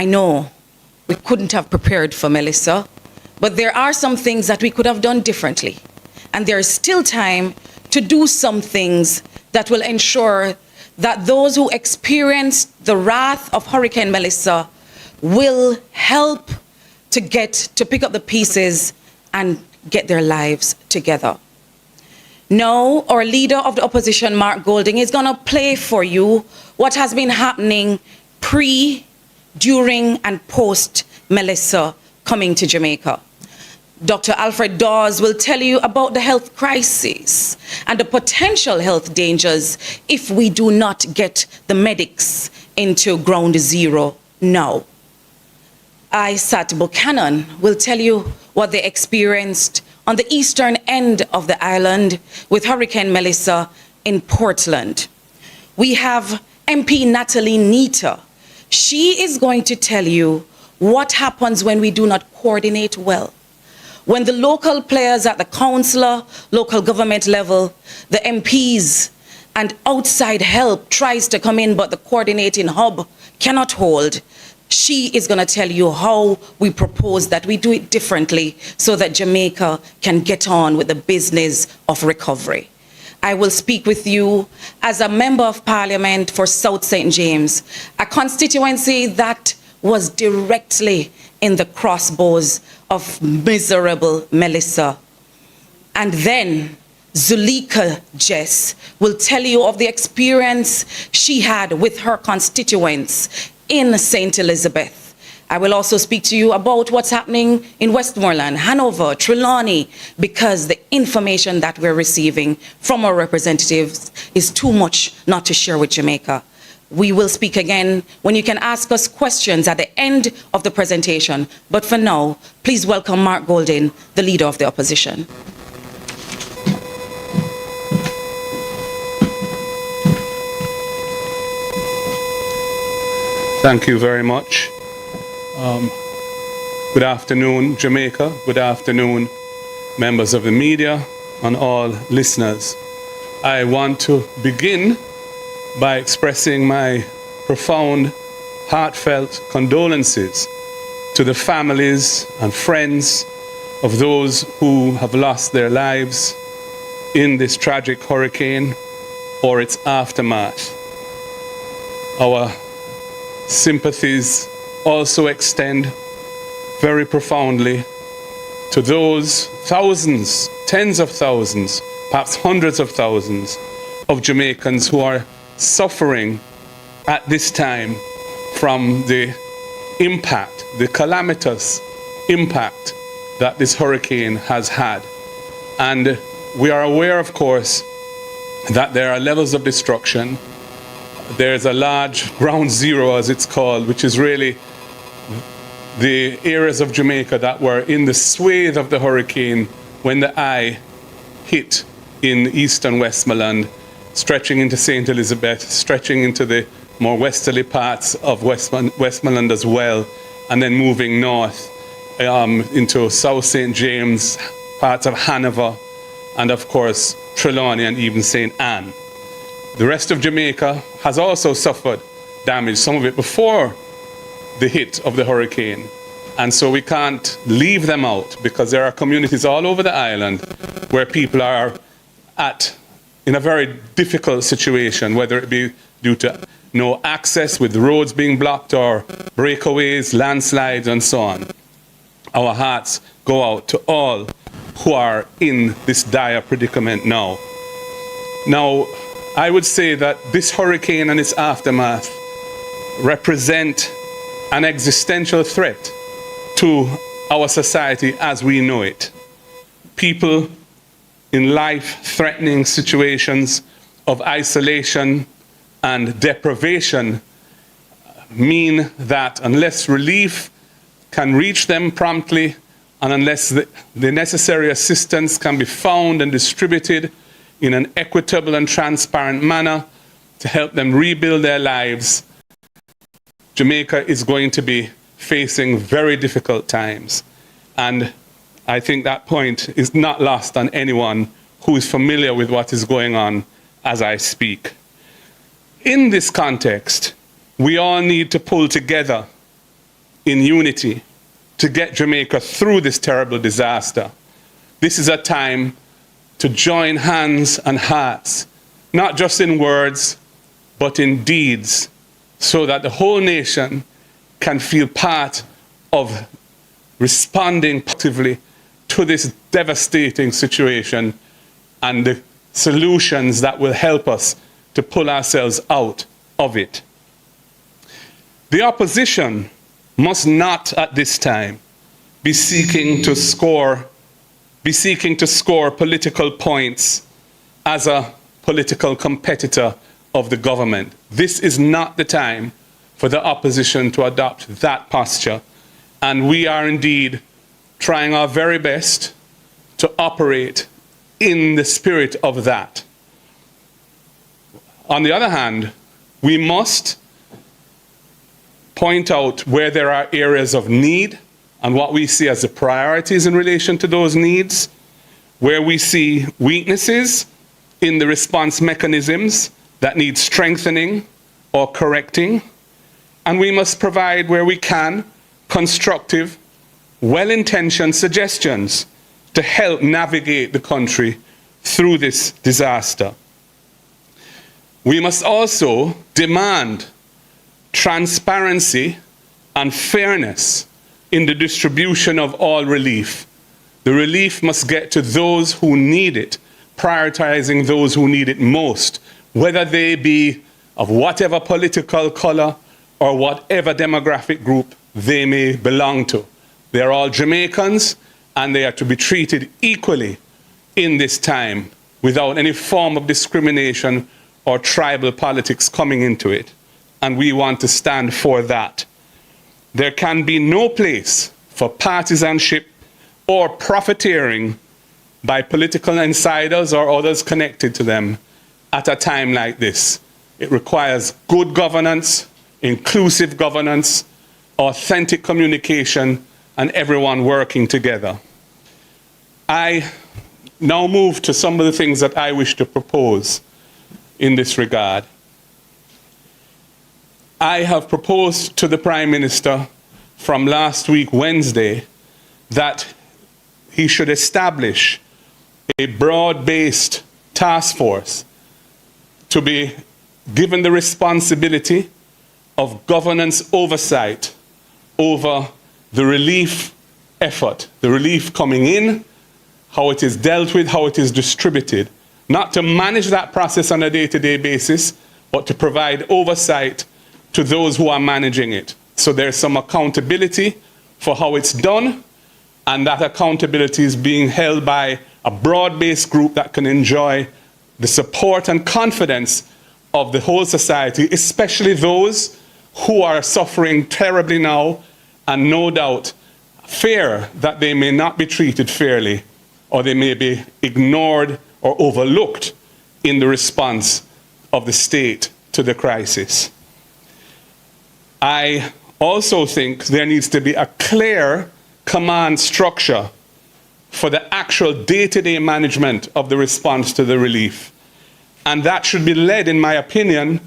I know we couldn't have prepared for Melissa, but there are some things that we could have done differently. And there is still time to do some things that will ensure that those who experienced the wrath of Hurricane Melissa will help to pick up the pieces and get their lives together. Now, our leader of the opposition, Mark Golding, is going to play for you what has been happening pre, during, and post Melissa coming to Jamaica. Dr. Alfred Dawes will tell you about the health crisis and the potential health dangers if we do not get the medics into ground zero now. Isat Buchanan will tell you what they experienced on the eastern end of the island with Hurricane Melissa in Portland. We have MP Natalie Nita. She is going to tell you what happens when we do not coordinate well. When the local players at the councillor, local government level, the MPs, and outside help tries to come in, but the coordinating hub cannot hold, she is going to tell you how we propose that we do it differently so that Jamaica can get on with the business of recovery. I will speak with you as a member of parliament for South St. James, a constituency that was directly in the crossbows of miserable Melissa. And then Zuleika Jess will tell you of the experience she had with her constituents in St. Elizabeth. I will also speak to you about what's happening in Westmoreland, Hanover, Trelawney, because the information that we're receiving from our representatives is too much not to share with Jamaica. We will speak again when you can ask us questions at the end of the presentation. But for now, please welcome Mark Golding, the leader of the opposition. Thank you very much. Good afternoon, Jamaica. Good afternoon, members of the media and all listeners. I want to begin by expressing my profound, heartfelt condolences to the families and friends of those who have lost their lives in this tragic hurricane or its aftermath. Our sympathies also extend very profoundly to those thousands, tens of thousands, perhaps hundreds of thousands of Jamaicans who are suffering at this time from the impact, the calamitous impact that this hurricane has had. And we are aware, of course, that there are levels of destruction. There's a large ground zero, as it's called, which is really the areas of Jamaica that were in the swathe of the hurricane when the eye hit in eastern Westmoreland, stretching into St. Elizabeth, stretching into the more westerly parts of Westmoreland as well, and then moving north into South St. James, parts of Hanover, and of course Trelawney and even St. Anne. The rest of Jamaica has also suffered damage, some of it before the hit of the hurricane. And so we can't leave them out because there are communities all over the island where people are in a very difficult situation, whether it be due to no access with the roads being blocked or breakaways, landslides, and so on. Our hearts go out to all who are in this dire predicament now. Now, I would say that this hurricane and its aftermath represent an existential threat to our society as we know it. People in life-threatening situations of isolation and deprivation mean that unless relief can reach them promptly and unless the necessary assistance can be found and distributed in an equitable and transparent manner to help them rebuild their lives, Jamaica is going to be facing very difficult times. And I think that point is not lost on anyone who is familiar with what is going on as I speak. In this context, we all need to pull together in unity to get Jamaica through this terrible disaster. This is a time to join hands and hearts, not just in words, but in deeds, so that the whole nation can feel part of responding positively to this devastating situation and the solutions that will help us to pull ourselves out of it. The opposition must not at this time be seeking to score political points as a political competitor of the government. This is not the time for the opposition to adopt that posture. And we are indeed trying our very best to operate in the spirit of that. On the other hand, we must point out where there are areas of need and what we see as the priorities in relation to those needs, where we see weaknesses in the response mechanisms that need strengthening or correcting, and we must provide, where we can, constructive, well-intentioned suggestions to help navigate the country through this disaster. We must also demand transparency and fairness in the distribution of all relief. The relief must get to those who need it, prioritizing those who need it most, whether they be of whatever political color or whatever demographic group they may belong to. They are all Jamaicans, and they are to be treated equally in this time without any form of discrimination or tribal politics coming into it. And we want to stand for that. There can be no place for partisanship or profiteering by political insiders or others connected to them at a time like this. It requires good governance, inclusive governance, authentic communication, and everyone working together. I now move to some of the things that I wish to propose in this regard. I have proposed to the Prime Minister from last week, Wednesday, that he should establish a broad-based task force to be given the responsibility of governance oversight over the relief effort, the relief coming in, how it is dealt with, how it is distributed, not to manage that process on a day-to-day basis, but to provide oversight to those who are managing it. So there's some accountability for how it's done, and that accountability is being held by a broad-based group that can enjoy the support and confidence of the whole society, especially those who are suffering terribly now and no doubt fear that they may not be treated fairly or they may be ignored or overlooked in the response of the state to the crisis. I also think there needs to be a clear command structure for the actual day-to-day management of the response to the relief. And that should be led, in my opinion,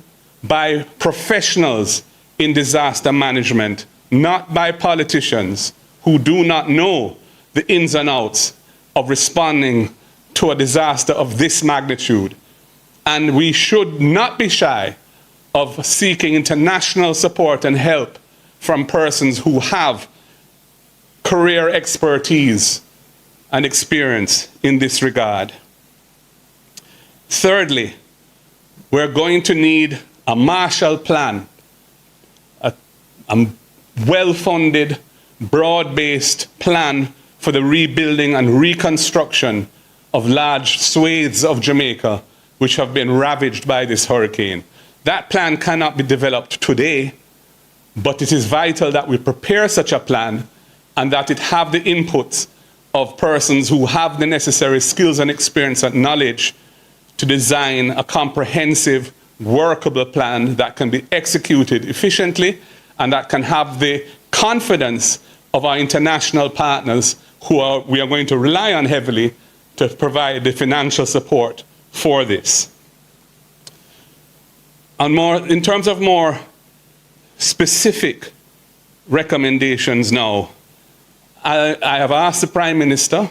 by professionals in disaster management, not by politicians who do not know the ins and outs of responding to a disaster of this magnitude. And we should not be shy of seeking international support and help from persons who have career expertise and experience in this regard. Thirdly, we're going to need a Marshall Plan, a well-funded, broad-based plan for the rebuilding and reconstruction of large swathes of Jamaica which have been ravaged by this hurricane. That plan cannot be developed today, but it is vital that we prepare such a plan and that it have the inputs of persons who have the necessary skills and experience and knowledge to design a comprehensive, workable plan that can be executed efficiently and that can have the confidence of our international partners we are going to rely on heavily to provide the financial support for this. And in terms of more specific recommendations now. I have asked the Prime Minister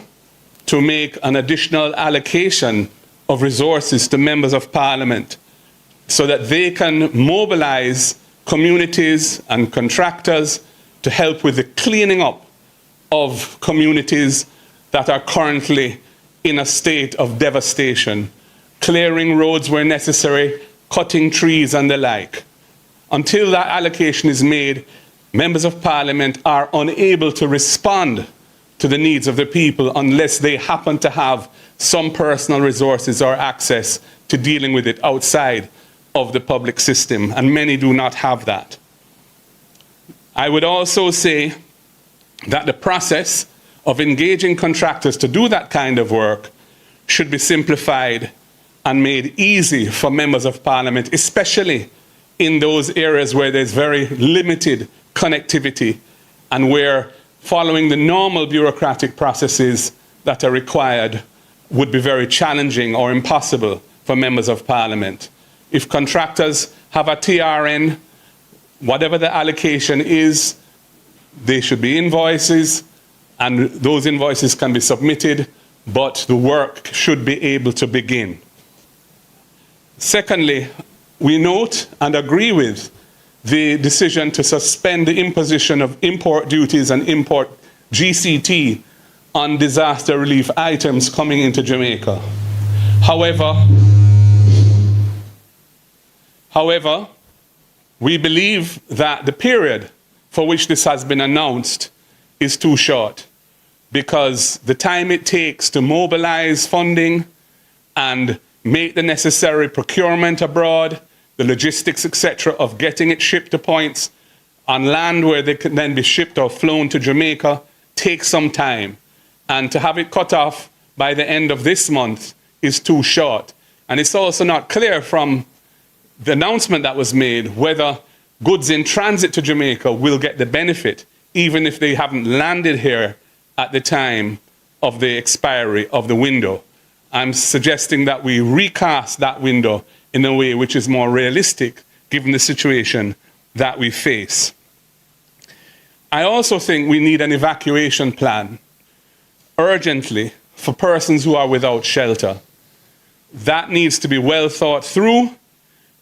to make an additional allocation of resources to members of Parliament so that they can mobilize communities and contractors to help with the cleaning up of communities that are currently in a state of devastation, clearing roads where necessary, cutting trees and the like. Until that allocation is made, members of Parliament are unable to respond to the needs of the people unless they happen to have some personal resources or access to dealing with it outside of the public system, and many do not have that. I would also say that the process of engaging contractors to do that kind of work should be simplified and made easy for members of Parliament, especially in those areas where there's very limited connectivity and where following the normal bureaucratic processes that are required would be very challenging or impossible for members of Parliament. If contractors have a TRN, whatever the allocation is, there should be invoices, and those invoices can be submitted, but the work should be able to begin. Secondly, we note and agree with the decision to suspend the imposition of import duties and import GCT on disaster relief items coming into Jamaica. However, we believe that the period for which this has been announced is too short, because the time it takes to mobilize funding and make the necessary procurement abroad, the logistics, etc., of getting it shipped to points on land where they can then be shipped or flown to Jamaica takes some time. And to have it cut off by the end of this month is too short. And it's also not clear from the announcement that was made whether goods in transit to Jamaica will get the benefit, even if they haven't landed here at the time of the expiry of the window. I'm suggesting that we recast that window in a way which is more realistic, given the situation that we face. I also think we need an evacuation plan urgently for persons who are without shelter. That needs to be well thought through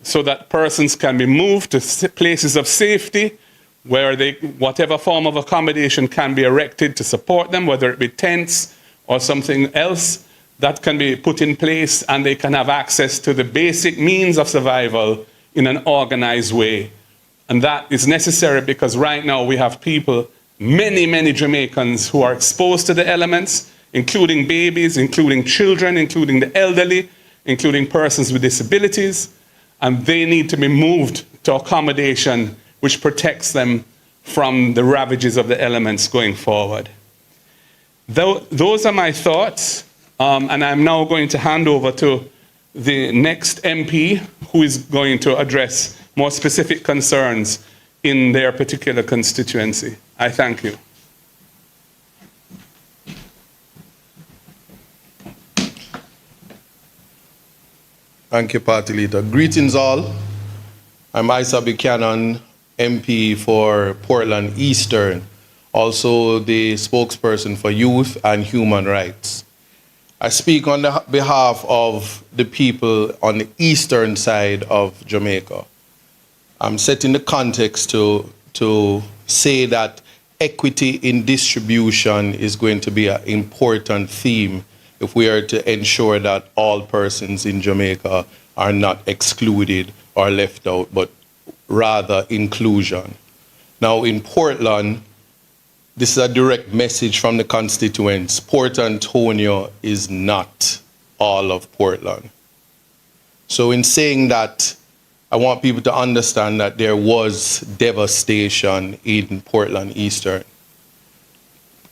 so that persons can be moved to places of safety where whatever form of accommodation can be erected to support them, whether it be tents or something else that can be put in place, and they can have access to the basic means of survival in an organized way. And that is necessary because right now we have people, many, many Jamaicans who are exposed to the elements, including babies, including children, including the elderly, including persons with disabilities, and they need to be moved to accommodation which protects them from the ravages of the elements going forward. Those are my thoughts. And I'm now going to hand over to the next MP who is going to address more specific concerns in their particular constituency. I thank you. Thank you, Party Leader. Greetings all. I'm Isa Buchanan, MP for Portland Eastern, also the spokesperson for Youth and Human Rights. I speak on behalf of the people on the eastern side of Jamaica. I'm setting the context to say that equity in distribution is going to be an important theme if we are to ensure that all persons in Jamaica are not excluded or left out, but rather inclusion. Now in Portland, this is a direct message from the constituents. Port Antonio is not all of Portland. So in saying that, I want people to understand that there was devastation in Portland Eastern.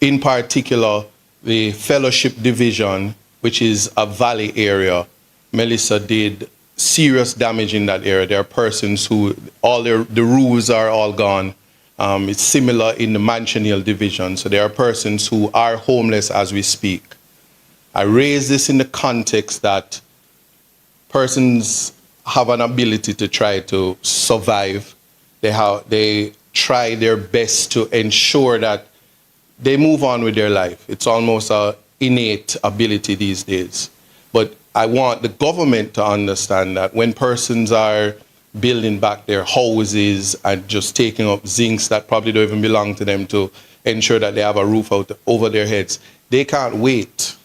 In particular, the Fellowship Division, which is a valley area, Melissa did serious damage in that area. There are persons who, the roofs are all gone. It's similar in the Mansion Hill Division. So there are persons who are homeless as we speak. I raise this in the context that persons have an ability to try to survive. They try their best to ensure that they move on with their life. It's almost an innate ability these days. But I want the government to understand that when persons are building back their houses and just taking up zincs that probably don't even belong to them to ensure that they have a roof over their heads, they can't wait.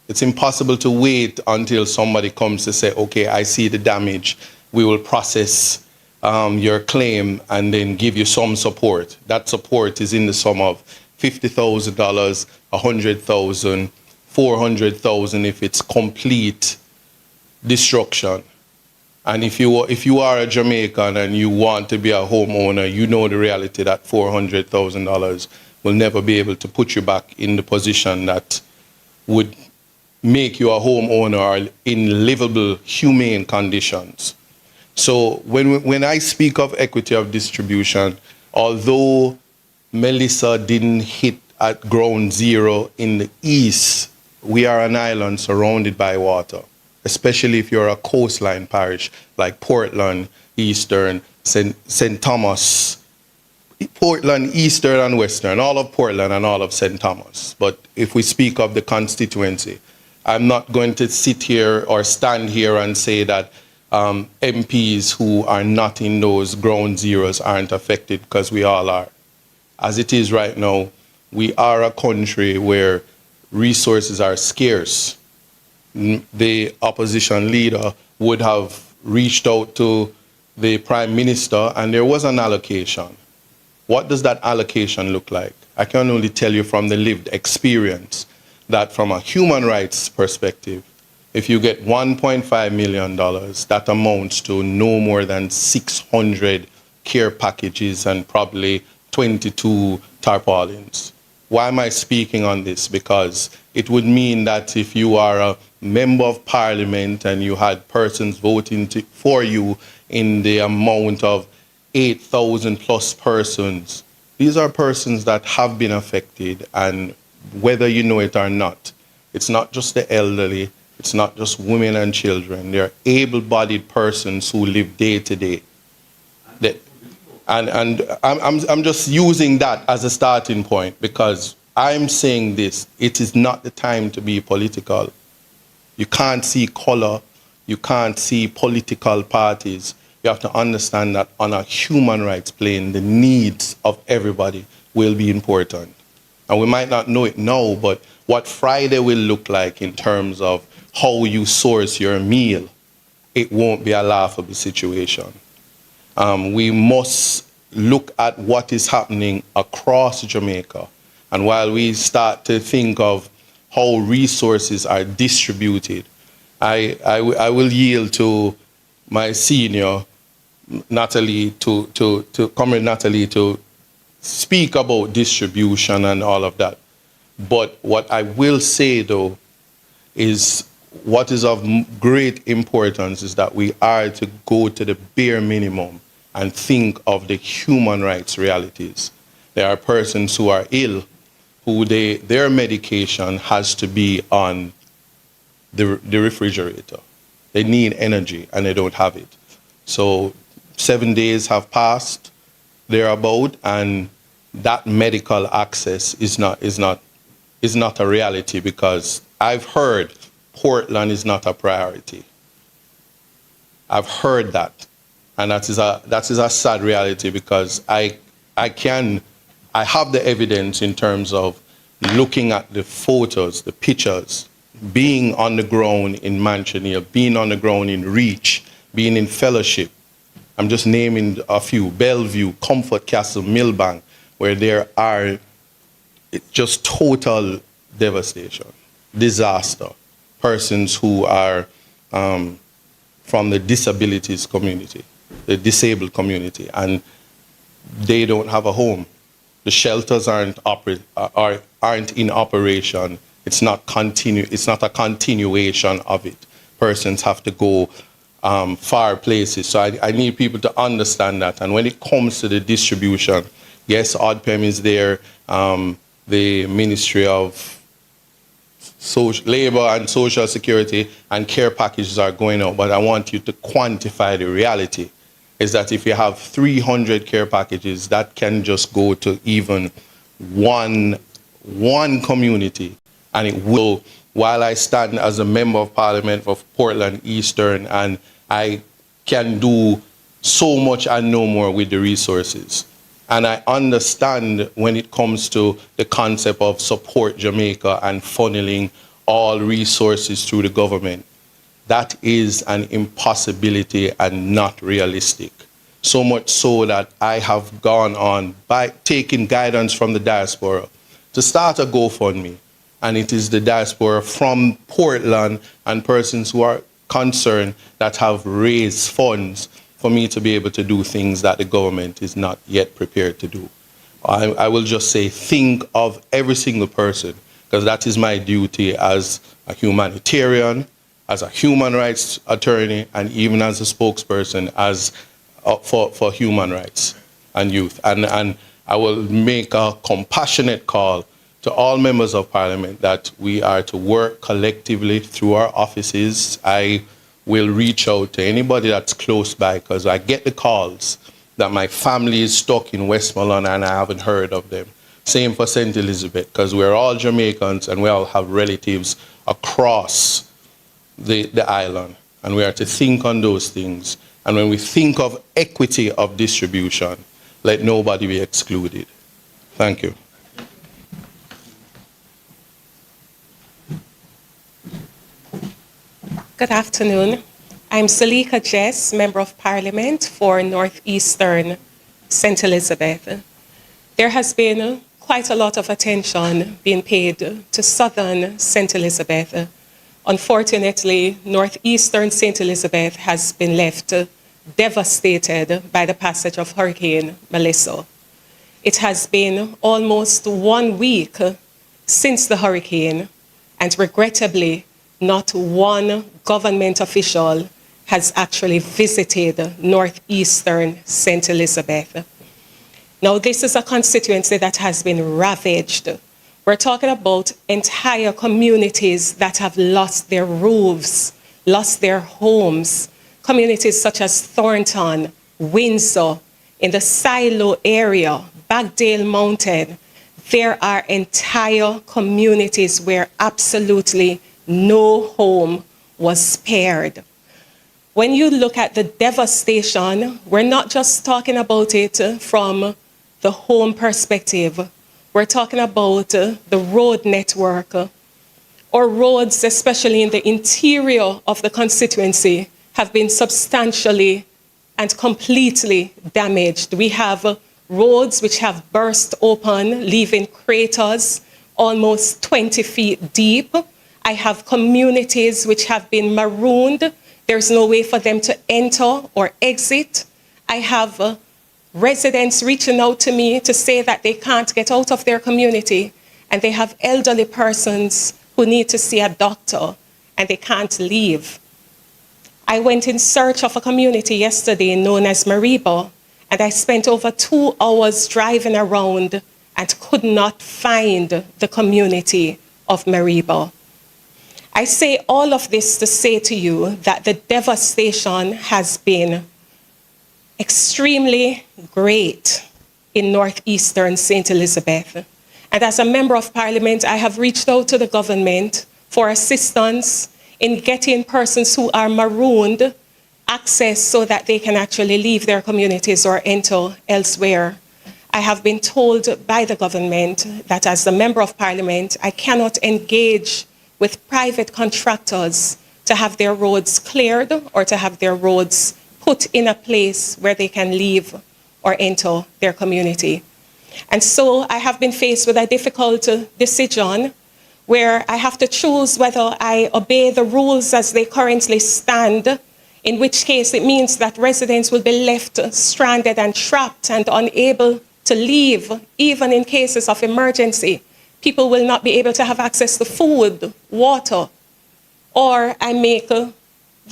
It's impossible to wait until somebody comes to say, okay, I see the damage. We will process your claim and then give you some support. That support is in the sum of $50,000, $100,000, $400,000 if it's complete destruction. And if you are a Jamaican and you want to be a homeowner, you know the reality that $400,000 will never be able to put you back in the position that would make you a homeowner or in livable, humane conditions. So when I speak of equity of distribution, although Melissa didn't hit at ground zero in the east, we are an island surrounded by water, especially if you're a coastline parish like Portland, Eastern, St. Thomas, Portland, Eastern and Western, all of Portland and all of St. Thomas. But if we speak of the constituency, I'm not going to sit here or stand here and say that MPs who are not in those ground zeros aren't affected, because we all are. As it is right now, we are a country where resources are scarce. The opposition leader would have reached out to the Prime Minister and there was an allocation. What does that allocation look like? I can only tell you from the lived experience that from a human rights perspective, if you get $1.5 million, that amounts to no more than 600 care packages and probably 22 tarpaulins. Why am I speaking on this? Because it would mean that if you are a member of parliament and you had persons voting for you in the amount of 8,000 plus persons, these are persons that have been affected, and whether you know it or not, it's not just the elderly, it's not just women and children. They're able-bodied persons who live day to day. And I'm just using that as a starting point because I'm saying this, it is not the time to be political. You can't see color, you can't see political parties. You have to understand that on a human rights plane, the needs of everybody will be important. And we might not know it now, but what Friday will look like in terms of how you source your meal, it won't be a laughable situation. We must look at what is happening across Jamaica. And while we start to think of how resources are distributed, I will yield to my senior, Natalie, Comrade Natalie, to speak about distribution and all of that. But what I will say, though, is what is of great importance is that we are to go to the bare minimum and think of the human rights realities. There are persons who are ill, who their medication has to be on the refrigerator. They need energy and they don't have it. So 7 days have passed thereabout, and that medical access is not a reality, because I've heard Portland is not a priority. I've heard that, and that is a sad reality, because I have the evidence in terms of looking at the photos, the pictures, being on the ground in Manchester, being on the ground in Reach, being in Fellowship. I'm just naming a few: Bellevue, Comfort Castle, Millbank, where there are just total devastation, disaster. Persons who are from the disabilities community, the disabled community, and they don't have a home. The shelters aren't in operation. It's not a continuation of it. Persons have to go far places. So I need people to understand that. And when it comes to the distribution, yes, ODPEM is there. The Ministry of Labor and Social Security and care packages are going out. But I want you to quantify the reality is that if you have 300 care packages, that can just go to even one community. And it will, while I stand as a member of parliament of Portland Eastern, and I can do so much and no more with the resources. And I understand when it comes to the concept of support Jamaica and funneling all resources through the government. That is an impossibility and not realistic. So much so that I have gone on by taking guidance from the diaspora to start a GoFundMe. And it is the diaspora from Portland and persons who are concerned that have raised funds for me to be able to do things that the government is not yet prepared to do. I will just say, think of every single person, because that is my duty as a humanitarian, as a human rights attorney, and even as a spokesperson as for human rights and youth. And I will make a compassionate call to all members of parliament that we are to work collectively through our offices. I will reach out to anybody that's close by, because I get the calls that my family is stuck in Westmoreland and I haven't heard of them. Same for St. Elizabeth, because we're all Jamaicans and we all have relatives across the island. And we are to think on those things. And when we think of equity of distribution, let nobody be excluded. Thank you. Good afternoon. I'm Salika Jess, Member of Parliament for Northeastern St. Elizabeth. There has been quite a lot of attention being paid to Southern St. Elizabeth. Unfortunately, Northeastern St. Elizabeth has been left devastated by the passage of Hurricane Melissa. It has been almost 1 week since the hurricane, and regrettably, not one government official has actually visited Northeastern St. Elizabeth. Now, this is a constituency that has been ravaged. We're talking about entire communities that have lost their roofs, lost their homes. Communities such as Thornton, Windsor, in the Silo area, Bagdale Mountain. There are entire communities where absolutely no home was spared. When you look at the devastation, we're not just talking about it from the home perspective. We're talking about the road network, or roads, especially in the interior of the constituency, have been substantially and completely damaged. We have roads which have burst open, leaving craters almost 20 feet deep. I have communities which have been marooned. There's no way for them to enter or exit. I have residents reaching out to me to say that they can't get out of their community, and they have elderly persons who need to see a doctor and they can't leave. I went in search of a community yesterday known as Mariba, and I spent over 2 hours driving around and could not find the community of Mariba. I say all of this to say to you that the devastation has been extremely great in Northeastern St. Elizabeth. And as a member of parliament, I have reached out to the government for assistance in getting persons who are marooned access so that they can actually leave their communities or enter elsewhere. I have been told by the government that as a member of parliament, I cannot engage with private contractors to have their roads cleared or to have their roads put in a place where they can leave or enter their community. And so I have been faced with a difficult decision where I have to choose whether I obey the rules as they currently stand, in which case it means that residents will be left stranded and trapped and unable to leave, even in cases of emergency. People will not be able to have access to food, water. Or I make the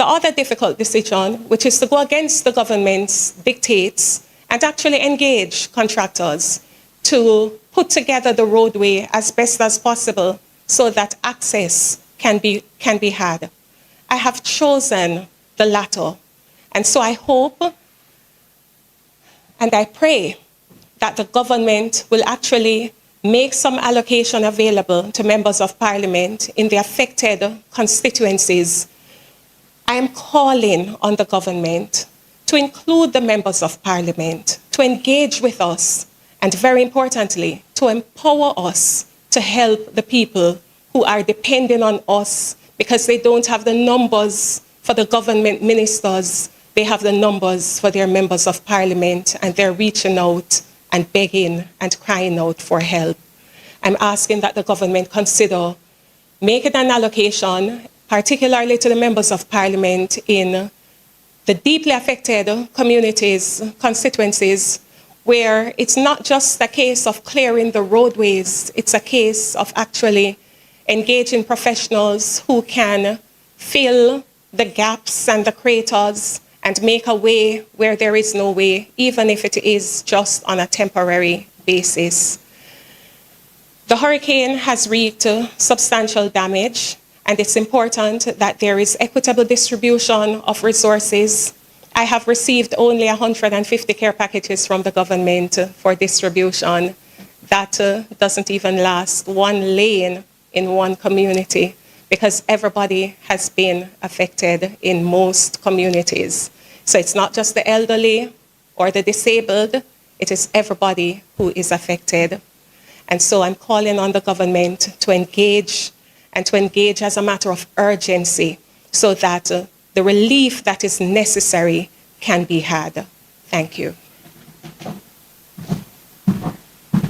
other difficult decision, which is to go against the government's dictates and actually engage contractors to put together the roadway as best as possible so that access can be had. I have chosen the latter. And so I hope And I pray that the government will actually make some allocation available to members of parliament in the affected constituencies. I am calling on the government to include the members of parliament, to engage with us, and very importantly, to empower us to help the people who are depending on us because they don't have the numbers for the government ministers, they have the numbers for their members of parliament, and they're reaching out and begging and crying out for help. I'm asking that the government consider making an allocation, particularly to the members of parliament in the deeply affected communities, constituencies, where it's not just a case of clearing the roadways, it's a case of actually engaging professionals who can fill the gaps and the craters and make a way where there is no way, even if it is just on a temporary basis. The hurricane has wreaked substantial damage, and it's important that there is equitable distribution of resources. I have received only 150 care packages from the government for distribution. That doesn't even last one lane in one community because everybody has been affected in most communities. So it's not just the elderly or the disabled, it is everybody who is affected. And so I'm calling on the government to engage and to engage as a matter of urgency so that the relief that is necessary can be had. Thank you.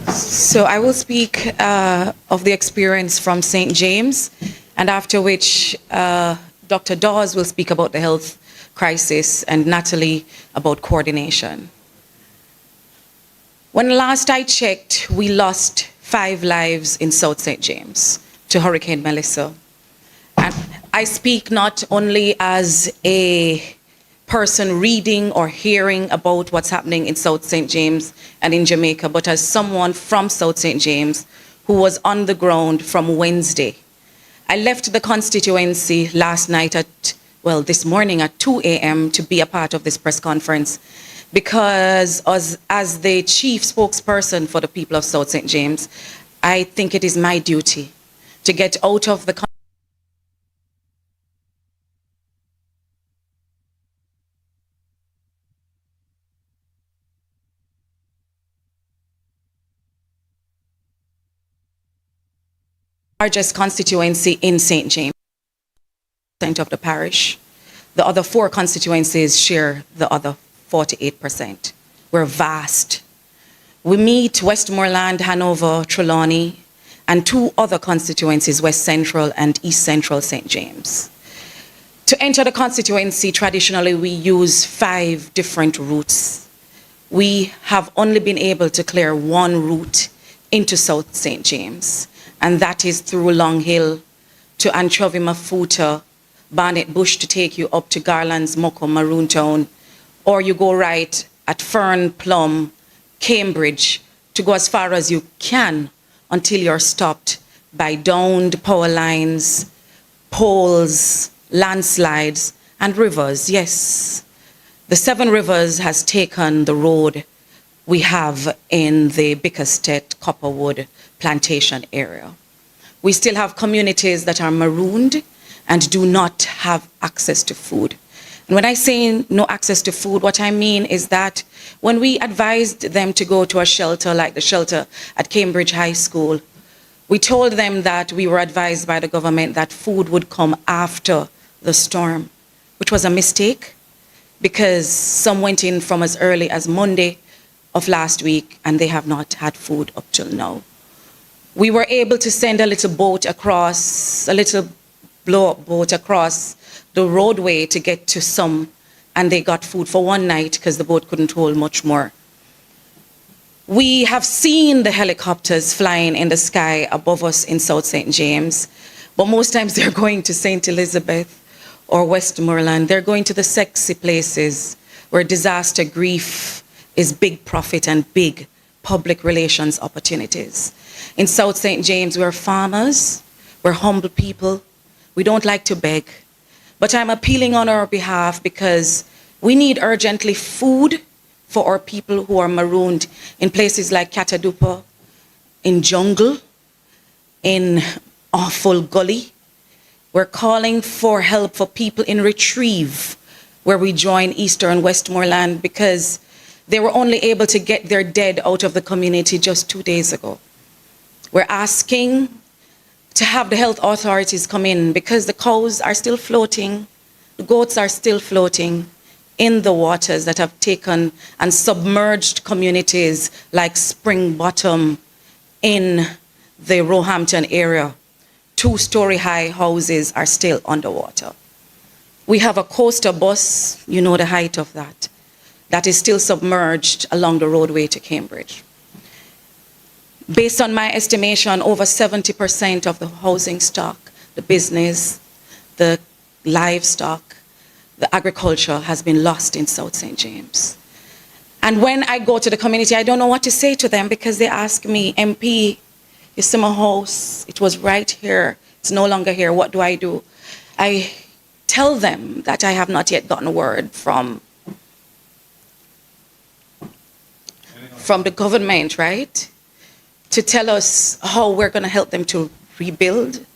So I will speak of the experience from St. James, and after which Dr. Dawes will speak about the health crisis and Natalie about coordination. When last I checked, we lost 5 lives in South St. James to Hurricane Melissa. And I speak not only as a person reading or hearing about what's happening in South St. James and in Jamaica, but as someone from South St. James who was on the ground from Wednesday. I left the constituency last night this morning at 2 a.m. to be a part of this press conference because as the chief spokesperson for the people of South St. James, I think it is my duty to get out of the largest constituency in St. James of the parish. The other 4 constituencies share the other 48%. We're vast. We meet Westmoreland, Hanover, Trelawney, and 2 other constituencies, West Central and East Central St. James. To enter the constituency, traditionally we use 5 different routes. We have only been able to clear 1 route into South St. James, and that is through Long Hill to Anchovy, Mafuta, Barnet Bush to take you up to Garland's, Moko, Maroontown, or you go right at Fern, Plum, Cambridge to go as far as you can until you're stopped by downed power lines, poles, landslides, and rivers. Yes, the 7 Rivers has taken the road we have in the Bickerstead Copperwood plantation area. We still have communities that are marooned and do not have access to food. And when I say no access to food, what I mean is that when we advised them to go to a shelter like the shelter at Cambridge High School, we told them that we were advised by the government that food would come after the storm, which was a mistake because some went in from as early as Monday of last week and they have not had food up till now. We were able to send a little boat across, a little blow-up boat across the roadway to get to some, and they got food for 1 night because the boat couldn't hold much more. We have seen the helicopters flying in the sky above us in South St. James, but most times they're going to St. Elizabeth or Westmoreland. They're going to the sexy places where disaster grief is big profit and big public relations opportunities. In South St. James, we're farmers, we're humble people, we don't like to beg. But I'm appealing on our behalf because we need urgently food, for our people who are marooned in places like Katadupa, in Jungle, in Awful Gully. We're calling for help for people in Retrieve, where we join Eastern Westmoreland, because they were only able to get their dead out of the community just 2 days ago. We're asking to have the health authorities come in because the cows are still floating, the goats are still floating in the waters that have taken and submerged communities like Spring Bottom in the Roehampton area. 2-story high houses are still underwater. We have a coaster bus, you know the height of that, that is still submerged along the roadway to Cambridge. Based on my estimation, over 70% of the housing stock, the business, the livestock, the agriculture has been lost in South St. James. And when I go to the community, I don't know what to say to them because they ask me, MP, you see my house, it was right here, it's no longer here, what do I do? I tell them that I have not yet gotten word from the government, right? To tell us how we're going to help them to rebuild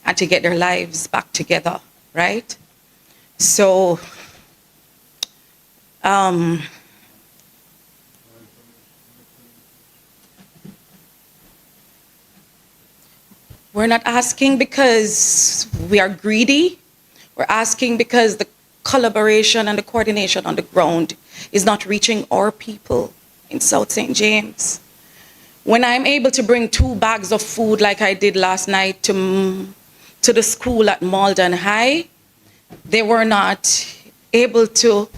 and to get their lives back together, right? So, we're not asking because we are greedy. We're asking because the collaboration and the coordination on the ground is not reaching our people in South St. James. When I'm able to bring 2 bags of food like I did last night to the school at Malden High, they were not able to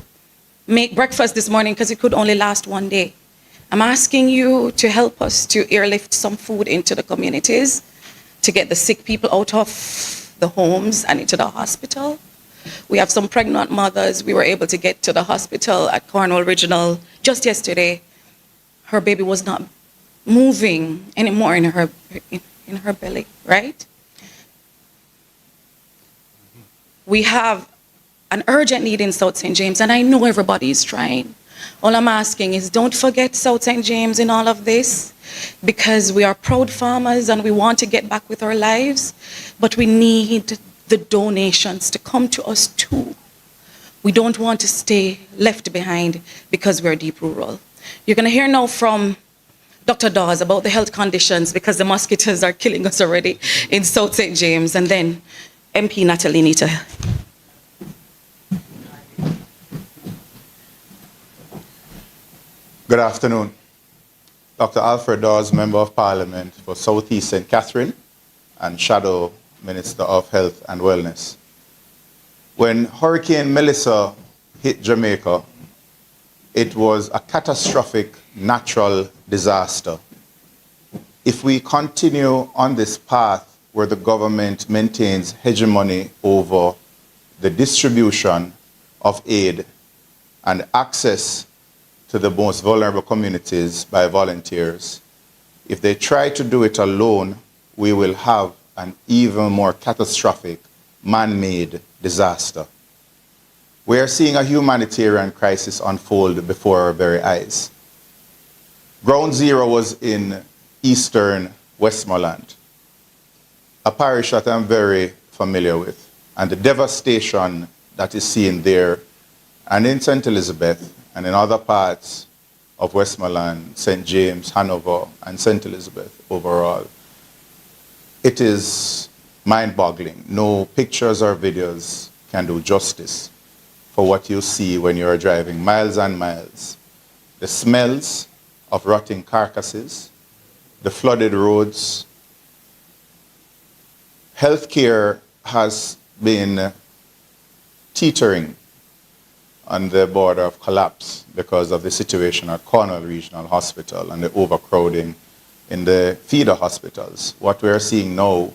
make breakfast this morning because it could only last 1 day. I'm asking you to help us to airlift some food into the communities, to get the sick people out of the homes and into the hospital. We have some pregnant mothers we were able to get to the hospital at Cornwall Regional just yesterday. Her baby was not moving anymore in her belly, right? We have an urgent need in South St. James, and I know everybody is trying. All I'm asking is don't forget South St. James in all of this, because we are proud farmers and we want to get back with our lives, but we need the donations to come to us too. We don't want to stay left behind because we're deep rural. You're going to hear now from Dr. Dawes about the health conditions because the mosquitoes are killing us already in South St. James, and then MP Natalie Nita. Good afternoon. Dr. Alfred Dawes, Member of Parliament for South East St. Catherine and Shadow Minister of Health and Wellness. When Hurricane Melissa hit Jamaica, it was a catastrophic natural disaster. If we continue on this path where the government maintains hegemony over the distribution of aid and access to the most vulnerable communities by volunteers, if they try to do it alone, we will have an even more catastrophic man-made disaster. We are seeing a humanitarian crisis unfold before our very eyes. Ground Zero was in Eastern Westmoreland, a parish that I'm very familiar with, and the devastation that is seen there and in St. Elizabeth and in other parts of Westmoreland, St. James, Hanover, and St. Elizabeth overall. It is mind-boggling. No pictures or videos can do justice for what you see when you are driving miles and miles. The smells of rotting carcasses, the flooded roads. Healthcare has been teetering on the border of collapse because of the situation at Cornwall Regional Hospital and the overcrowding in the feeder hospitals. What we are seeing now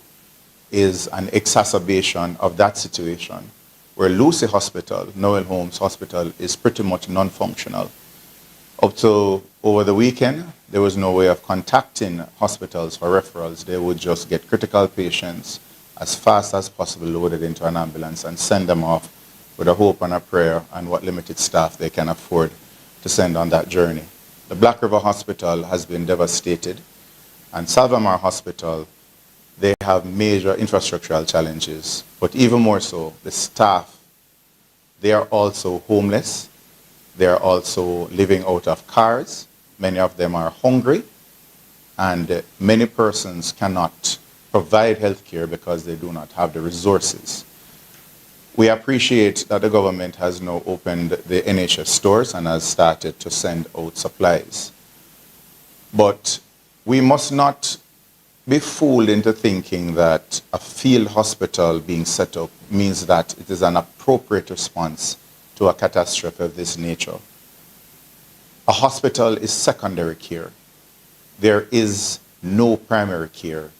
is an exacerbation of that situation, where Lucy Hospital, Noel Holmes Hospital, is pretty much non-functional. Up to over the weekend, there was no way of contacting hospitals for referrals. They would just get critical patients as fast as possible loaded into an ambulance and send them off with a hope and a prayer and what limited staff they can afford to send on that journey. The Black River Hospital has been devastated, and Salvamar Hospital, they have major infrastructural challenges, but even more so, the staff, they are also homeless. They are also living out of cars. Many of them are hungry, and many persons cannot provide health care because they do not have the resources. We appreciate that the government has now opened the NHS stores and has started to send out supplies. But we must not be fooled into thinking that a field hospital being set up means that it is an appropriate response to a catastrophe of this nature. A hospital is secondary care. There is no primary care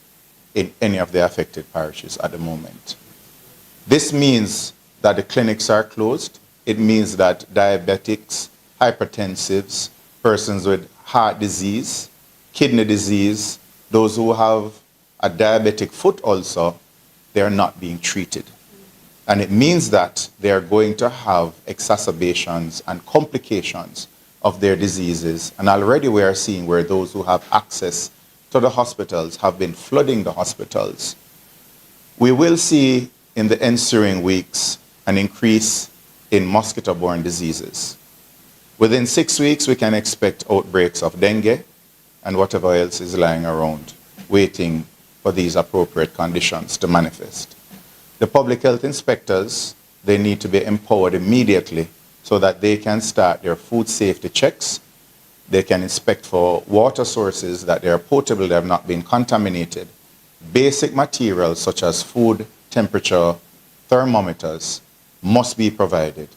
in any of the affected parishes at the moment. This means that the clinics are closed. It means that diabetics, hypertensives, persons with heart disease, kidney disease, those who have a diabetic foot ulcer, they are not being treated. And it means that they are going to have exacerbations and complications of their diseases. And already we are seeing where those who have access to the hospitals have been flooding the hospitals. We will see in the ensuing weeks an increase in mosquito-borne diseases. Within 6 weeks, we can expect outbreaks of dengue and whatever else is lying around, waiting for these appropriate conditions to manifest. The public health inspectors, they need to be empowered immediately so that they can start their food safety checks. They can inspect for water sources that they are potable, they have not been contaminated. Basic materials such as food, temperature, thermometers must be provided.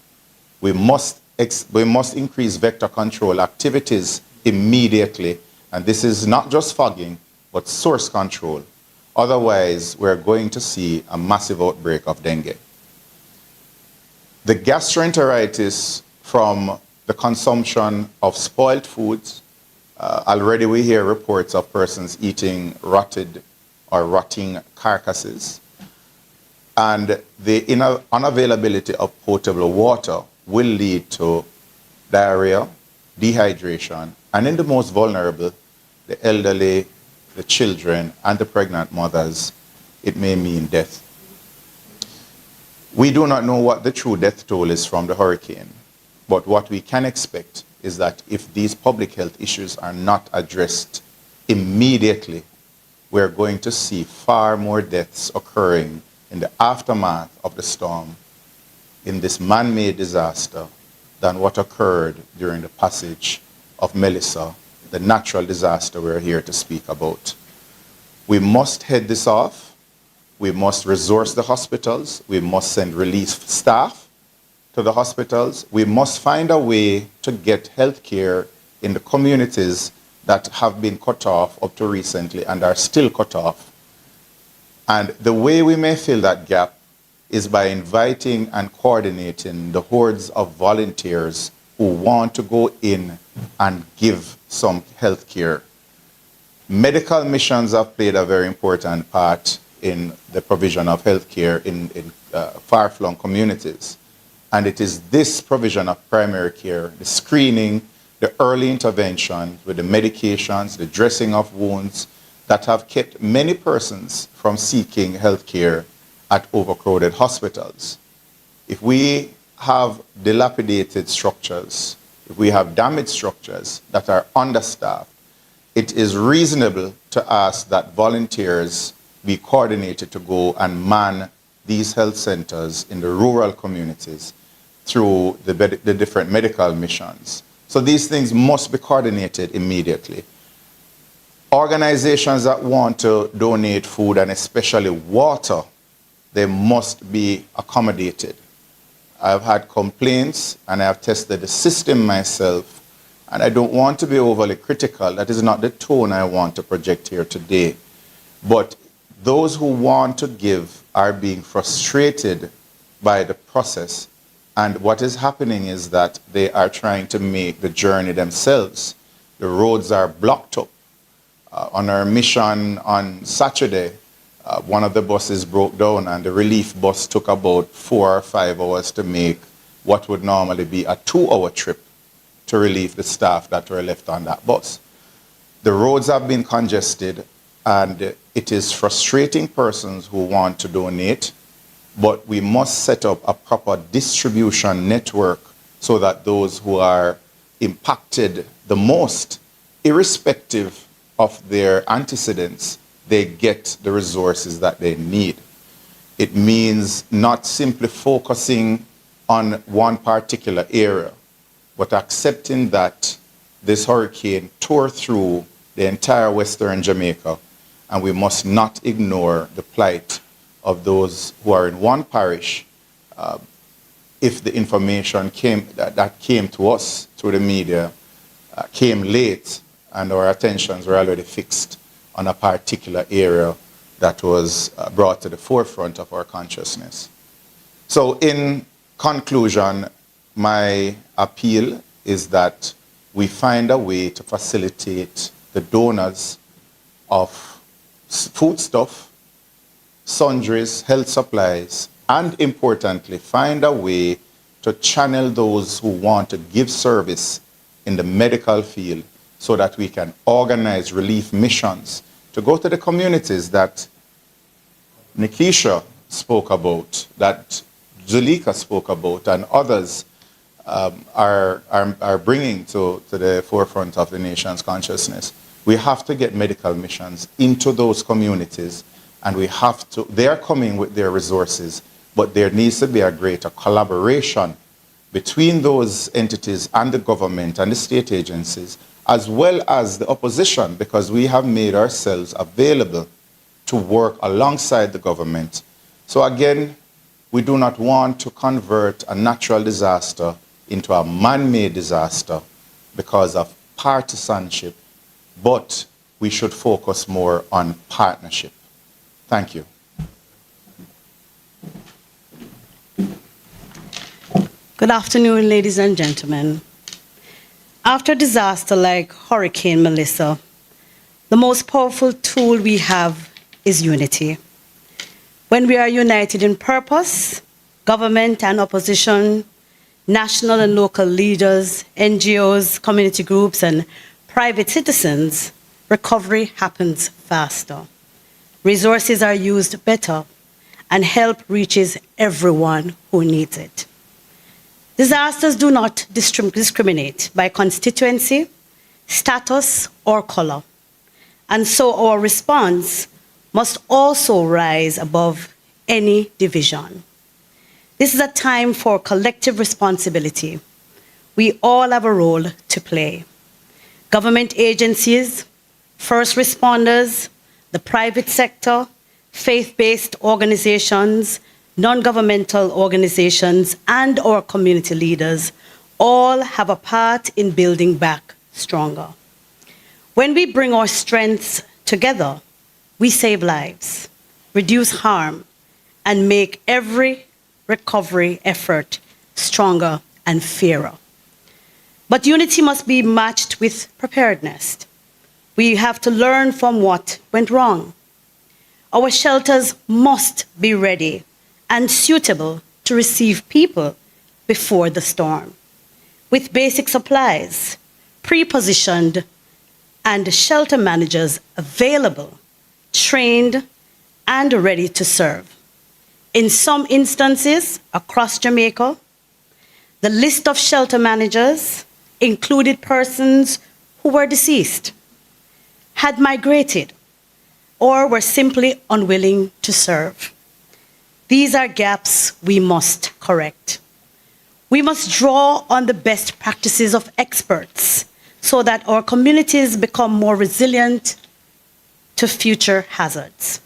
We must increase vector control activities immediately, and this is not just fogging, but source control. Otherwise, we're going to see a massive outbreak of dengue. The gastroenteritis from the consumption of spoiled foods, already we hear reports of persons eating rotted or rotting carcasses. And the unavailability of potable water will lead to diarrhea, dehydration, and in the most vulnerable, the elderly, the children, and the pregnant mothers, it may mean death. We do not know what the true death toll is from the hurricane, but what we can expect is that if these public health issues are not addressed immediately, we're going to see far more deaths occurring in the aftermath of the storm, in this man-made disaster, than what occurred during the passage of Melissa, the natural disaster we're here to speak about. We must head this off. We must resource the hospitals. We must send relief staff to the hospitals. We must find a way to get health care in the communities that have been cut off up to recently and are still cut off. And the way we may fill that gap is by inviting and coordinating the hordes of volunteers who want to go in and give some health care. Medical missions have played a very important part in the provision of health care in far-flung communities. And it is this provision of primary care, the screening, the early intervention with the medications, the dressing of wounds, that have kept many persons from seeking health care at overcrowded hospitals. If we have dilapidated structures, if we have damaged structures that are understaffed, it is reasonable to ask that volunteers be coordinated to go and man these health centers in the rural communities through the different medical missions. So these things must be coordinated immediately. Organizations that want to donate food and especially water, they must be accommodated. I've had complaints and I have tested the system myself, and I don't want to be overly critical. That is not the tone I want to project here today. But those who want to give are being frustrated by the process, and what is happening is that they are trying to make the journey themselves. The roads are blocked up. On our mission on Saturday, one of the buses broke down and the relief bus took about 4 or 5 hours to make what would normally be a 2-hour trip to relieve the staff that were left on that bus. The roads have been congested, and it is frustrating persons who want to donate, but we must set up a proper distribution network so that those who are impacted the most, irrespective of their antecedents, they get the resources that they need. It means not simply focusing on one particular area, but accepting that this hurricane tore through the entire Western Jamaica, and we must not ignore the plight of those who are in one parish. If the information that came to us through the media came late and our attentions were already fixed on a particular area that was brought to the forefront of our consciousness. So in conclusion, my appeal is that we find a way to facilitate the donors of foodstuff, sundries, health supplies, and importantly, find a way to channel those who want to give service in the medical field so that we can organize relief missions to go to the communities that Nikisha spoke about, that Zulika spoke about, and others are bringing to the forefront of the nation's consciousness. We have to get medical missions into those communities, and they are coming with their resources, but there needs to be a greater collaboration between those entities and the government and the state agencies, as well as the opposition, because we have made ourselves available to work alongside the government. So again, we do not want to convert a natural disaster into a man-made disaster because of partisanship, but we should focus more on partnership. Thank you. Good afternoon, ladies and gentlemen. After a disaster like Hurricane Melissa, the most powerful tool we have is unity. When we are united in purpose, government and opposition, national and local leaders, NGOs, community groups, and private citizens, recovery happens faster. Resources are used better, and help reaches everyone who needs it. Disasters do not discriminate by constituency, status, or color, and so our response must also rise above any division. This is a time for collective responsibility. We all have a role to play. Government agencies, first responders, the private sector, faith-based organizations, non-governmental organizations, and our community leaders all have a part in building back stronger. When we bring our strengths together, we save lives, reduce harm, and make every recovery effort stronger and fairer. But unity must be matched with preparedness. We have to learn from what went wrong. Our shelters must be ready and suitable to receive people before the storm, with basic supplies, pre-positioned, and shelter managers available, trained, and ready to serve. In some instances across Jamaica, the list of shelter managers included persons who were deceased, had migrated, or were simply unwilling to serve. These are gaps we must correct. We must draw on the best practices of experts so that our communities become more resilient to future hazards.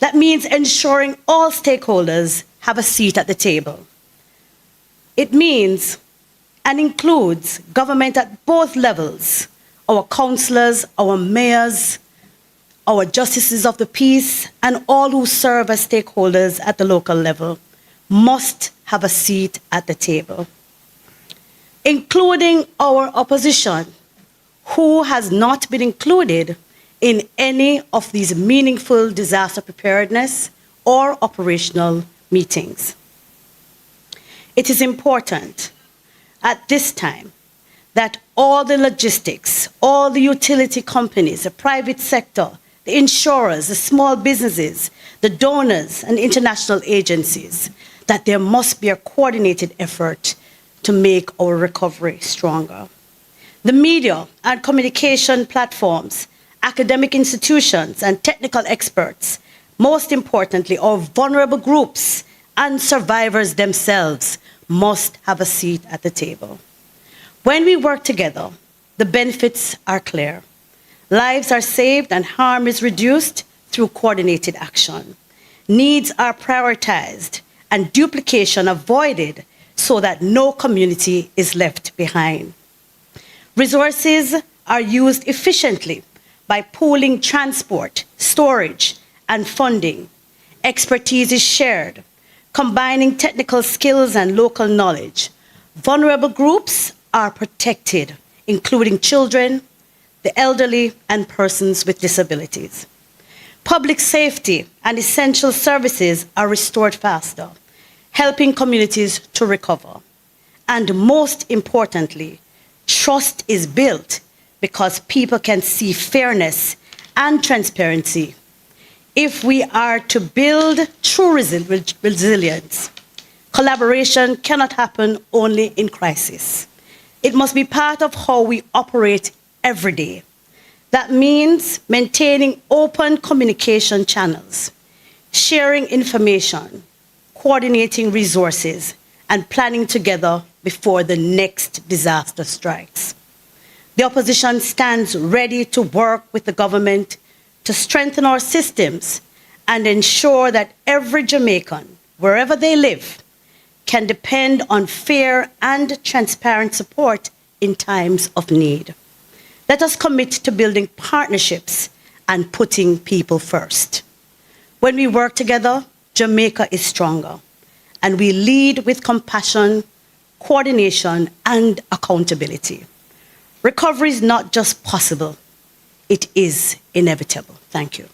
That means ensuring all stakeholders have a seat at the table. It means and includes government at both levels, our councillors, our mayors, our justices of the peace, and all who serve as stakeholders at the local level must have a seat at the table, including our opposition, who has not been included in any of these meaningful disaster preparedness or operational meetings. It is important at this time that all the logistics, all the utility companies, the private sector, the insurers, the small businesses, the donors and international agencies, that there must be a coordinated effort to make our recovery stronger. The media and communication platforms, academic institutions and technical experts, most importantly, our vulnerable groups and survivors themselves must have a seat at the table. When we work together, the benefits are clear. Lives are saved and harm is reduced through coordinated action. Needs are prioritized and duplication avoided so that no community is left behind. Resources are used efficiently by pooling transport, storage, and funding. Expertise is shared, combining technical skills and local knowledge. Vulnerable groups are protected, including children, the elderly, and persons with disabilities. Public safety and essential services are restored faster, helping communities to recover. And most importantly, trust is built because people can see fairness and transparency. If we are to build true resilience, collaboration cannot happen only in crisis. It must be part of how we operate every day. That means maintaining open communication channels, sharing information, coordinating resources, and planning together before the next disaster strikes. The opposition stands ready to work with the government to strengthen our systems and ensure that every Jamaican, wherever they live, can depend on fair and transparent support in times of need. Let us commit to building partnerships and putting people first. When we work together, Jamaica is stronger, and we lead with compassion, coordination, and accountability. Recovery is not just possible, it is inevitable. Thank you.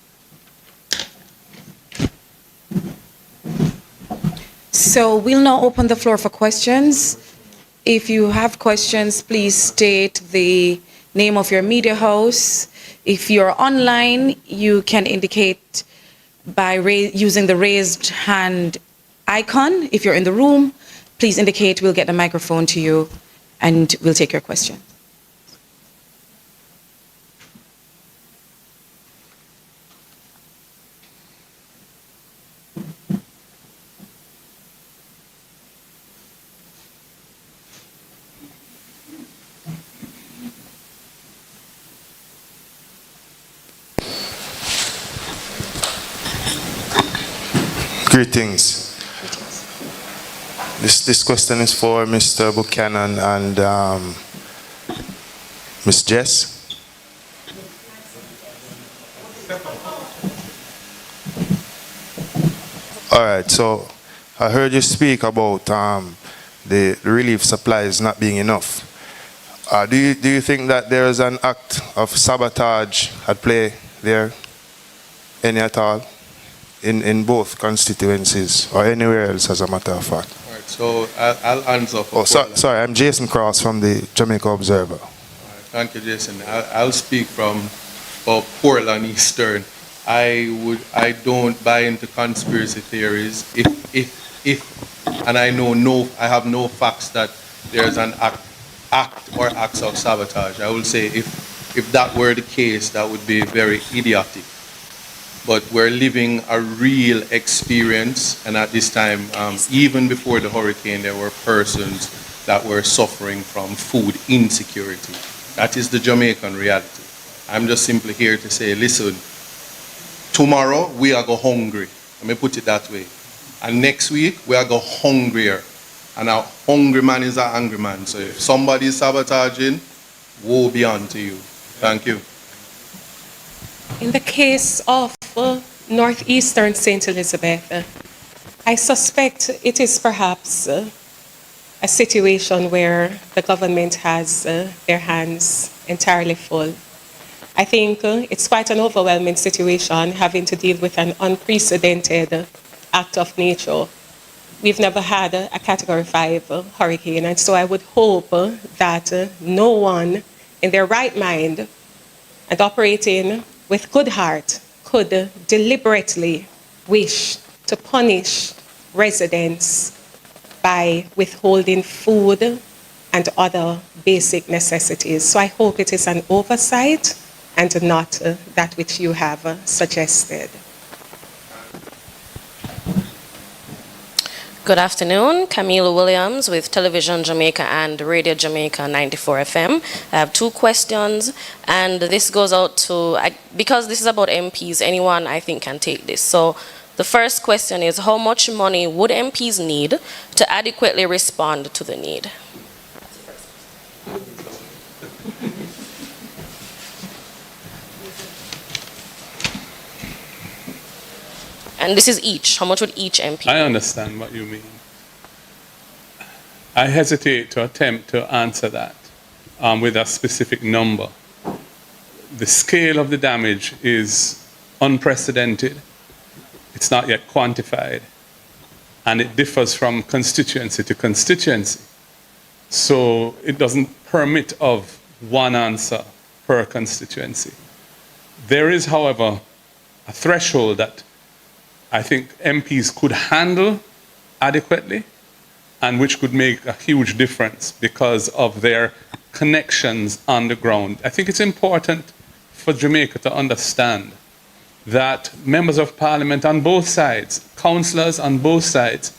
So we'll now open the floor for questions. If you have questions, please state the name of your media house. If you're online, you can indicate by using the raised hand icon. If you're in the room, please indicate, we'll get the microphone to you and we'll take your question. Greetings. This question is for Mr. Buchanan and Ms. Jess. All right, so I heard you speak about the relief supplies not being enough. Do you think that there is an act of sabotage at play there, any at all? In both constituencies or anywhere else, as a matter of fact. All right, so I'll answer. Sorry, I'm Jason Cross from the Jamaica Observer. All right, thank you, Jason. I'll speak from Portland Eastern. I don't buy into conspiracy theories. If and I have no facts that there's an act or acts of sabotage. I will say if that were the case, that would be very idiotic. But we're living a real experience, and at this time, even before the hurricane, there were persons that were suffering from food insecurity. That is the Jamaican reality. I'm just simply here to say, listen, tomorrow we are go hungry. Let me put it that way. And next week we are go hungrier. And a hungry man is an angry man. So if somebody is sabotaging, woe be unto you. Thank you. In the case of northeastern St. Elizabeth, I suspect it is perhaps a situation where the government has their hands entirely full. I think it's quite an overwhelming situation having to deal with an unprecedented act of nature. we've never had a Category 5 hurricane, and so I would hope that no one in their right mind and operating with good heart could deliberately wish to punish residents by withholding food and other basic necessities. So I hope it is an oversight and not that which you have suggested. Good afternoon, Camille Williams with Television Jamaica and Radio Jamaica 94 FM. I have two questions, and this goes out to, because this is about MPs, anyone I think can take this. So the first question is, how much money would MPs need to adequately respond to the need? And this is each. How much would each MP? I understand what you mean. I hesitate to attempt to answer that with a specific number. The scale of the damage is unprecedented. It's not yet quantified. And it differs from constituency to constituency. So it doesn't permit of one answer per constituency. There is, however, a threshold that I think MPs could handle adequately and which could make a huge difference because of their connections on the ground. I think it's important for Jamaica to understand that members of parliament on both sides, councillors on both sides,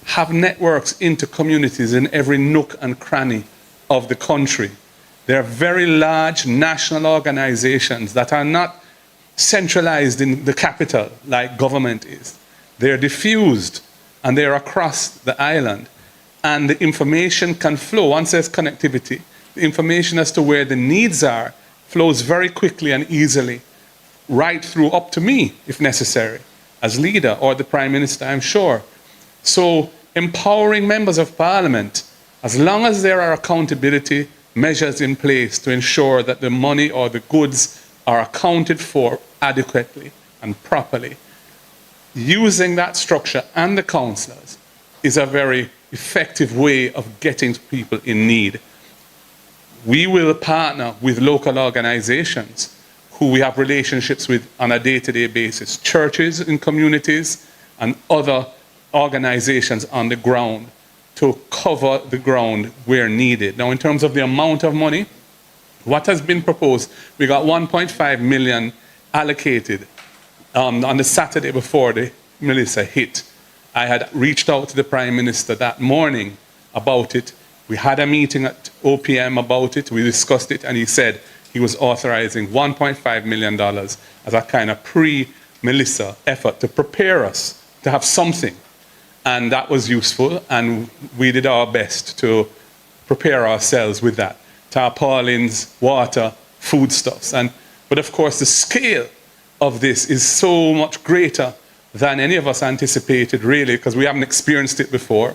have networks into communities in every nook and cranny of the country. There are very large national organizations that are not centralized in the capital like government is. They're diffused and they're across the island. And the information can flow. Once there's connectivity, the information as to where the needs are flows very quickly and easily, right through up to me, if necessary, as leader, or the Prime Minister, I'm sure. So empowering members of parliament, as long as there are accountability measures in place to ensure that the money or the goods are accounted for adequately and properly, using that structure and the councillors is a very effective way of getting to people in need. We will partner with local organizations who we have relationships with on a day-to-day basis, churches in communities and other organizations on the ground to cover the ground where needed. Now, in terms of the amount of money, what has been proposed, we got 1.5 million allocated on the Saturday before the Melissa hit. I had reached out to the Prime Minister that morning about it. We had a meeting at OPM about it. We discussed it, and he said he was authorizing $1.5 million as a kind of pre-Melissa effort to prepare us to have something. And that was useful, and we did our best to prepare ourselves with that. Tarpaulins, water, foodstuffs. But of course, the scale of this is so much greater than any of us anticipated, really, because we haven't experienced it before.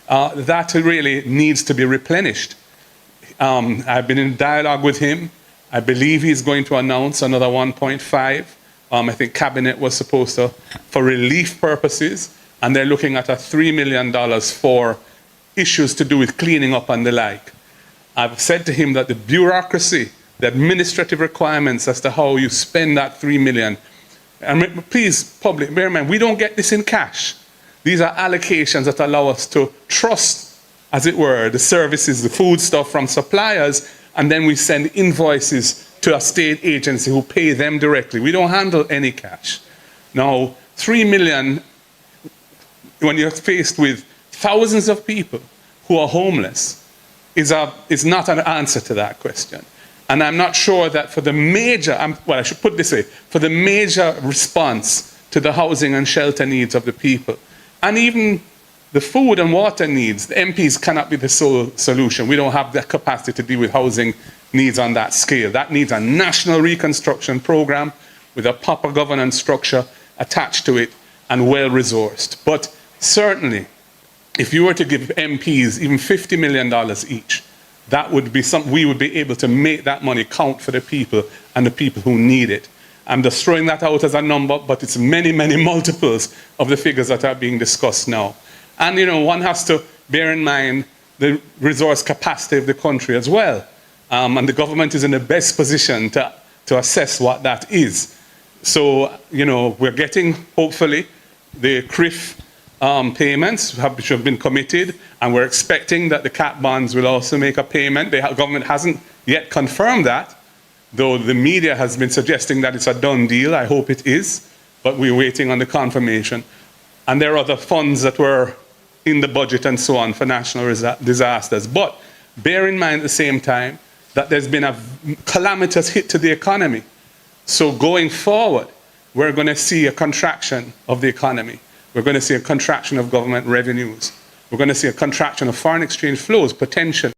That really needs to be replenished. I've been in dialogue with him. I believe he's going to announce another 1.5. I think Cabinet was supposed to, for relief purposes, and they're looking at a $3 million for issues to do with cleaning up and the like. I've said to him that the bureaucracy, the administrative requirements as to how you spend that $3 million, and please, public, bear in mind, we don't get this in cash. These are allocations that allow us to trust, as it were, the services, the food stuff from suppliers, and then we send invoices to a state agency who pay them directly. We don't handle any cash. Now, $3 million, when you're faced with thousands of people who are homeless, is not an answer to that question. And I'm not sure that for the major, I should put it this way, for the major response to the housing and shelter needs of the people, and even the food and water needs, the MPs cannot be the sole solution. We don't have the capacity to deal with housing needs on that scale. That needs a national reconstruction program with a proper governance structure attached to it and well-resourced. But certainly, if you were to give MPs even $50 million each, that would be we would be able to make that money count for the people and the people who need it. I'm just throwing that out as a number, but it's many, many multiples of the figures that are being discussed now. And, one has to bear in mind the resource capacity of the country as well. And the government is in the best position to assess what that is. So, we're getting, hopefully, the CRIF payments which have been committed, and we're expecting that the cat bonds will also make a payment. The government hasn't yet confirmed that, though the media has been suggesting that it's a done deal. I hope it is, but we're waiting on the confirmation. And there are other funds that were in the budget and so on for national disasters. But bear in mind at the same time that there's been a calamitous hit to the economy. So going forward, we're going to see a contraction of the economy. We're going to see a contraction of government revenues. We're going to see a contraction of foreign exchange flows, potentially.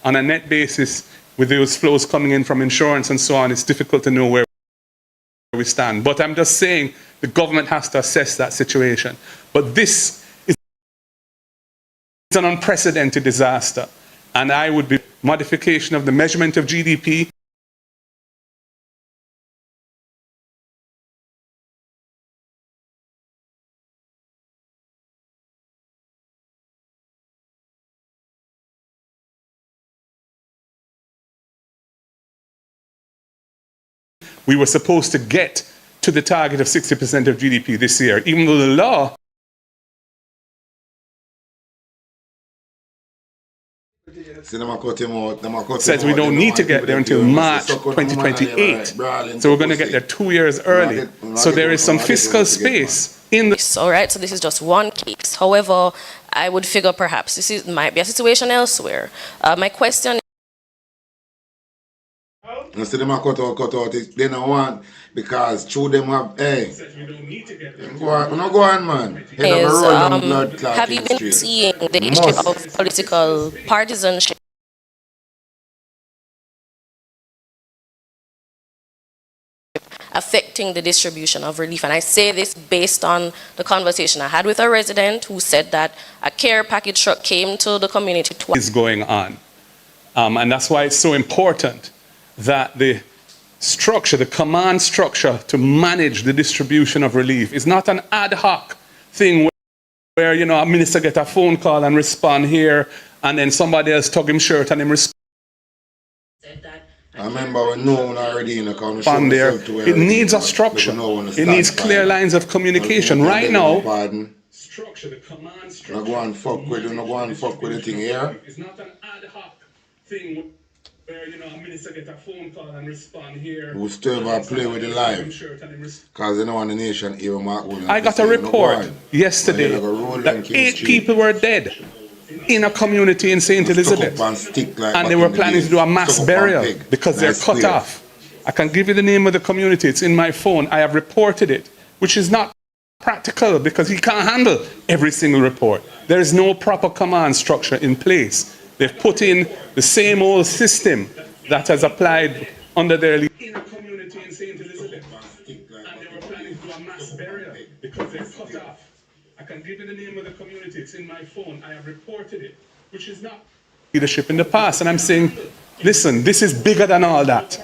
On a net basis, with those flows coming in from insurance and so on, it's difficult to know where we stand. But I'm just saying the government has to assess that situation. But this is an unprecedented disaster. And I would be modification of the measurement of GDP. We were supposed to get to the target of 60% of GDP this year, even though the law says we don't need to get there until March 2028. So we're going to get there 2 years early. So there is some fiscal space in the... All right, so this is just one case. However, I would figure perhaps this might be a situation elsewhere. My question You see them a cut out, they don't want, because through them have, hey, go on, man. is, have you been seeing the issue of political partisanship affecting the distribution of relief? And I say this based on the conversation I had with a resident who said that a care package truck came to the community twice. Is going on. And that's why it's so important that the structure, the command structure to manage the distribution of relief is not an ad hoc thing where a minister get a phone call and respond here, and then somebody else tug him shirt and him respond. I remember when no one already in the country there. It needs a structure. It needs clear lines of communication. Right now, structure, the command structure. Not go and fuck with the thing here. It's not an ad hoc thing where a minister get a phone call and respond here. We still ever play with the live. Because they don't want the nation even mark. I got a report yesterday that 8 people were dead in a community in St. Elizabeth. And they were planning to do a mass burial because they're cut off. I can give you the name of the community. It's in my phone. I have reported it, which is not practical because he can't handle every single report. There is no proper command structure in place. They've put in the same old system that has applied under their lead. In a community in St. Elizabeth, and they were planning to do a mass burial because they're cut off. I can give you the name of the community. It's in my phone. I have reported it, which is not leadership in the past. And I'm saying, listen, this is bigger than all that.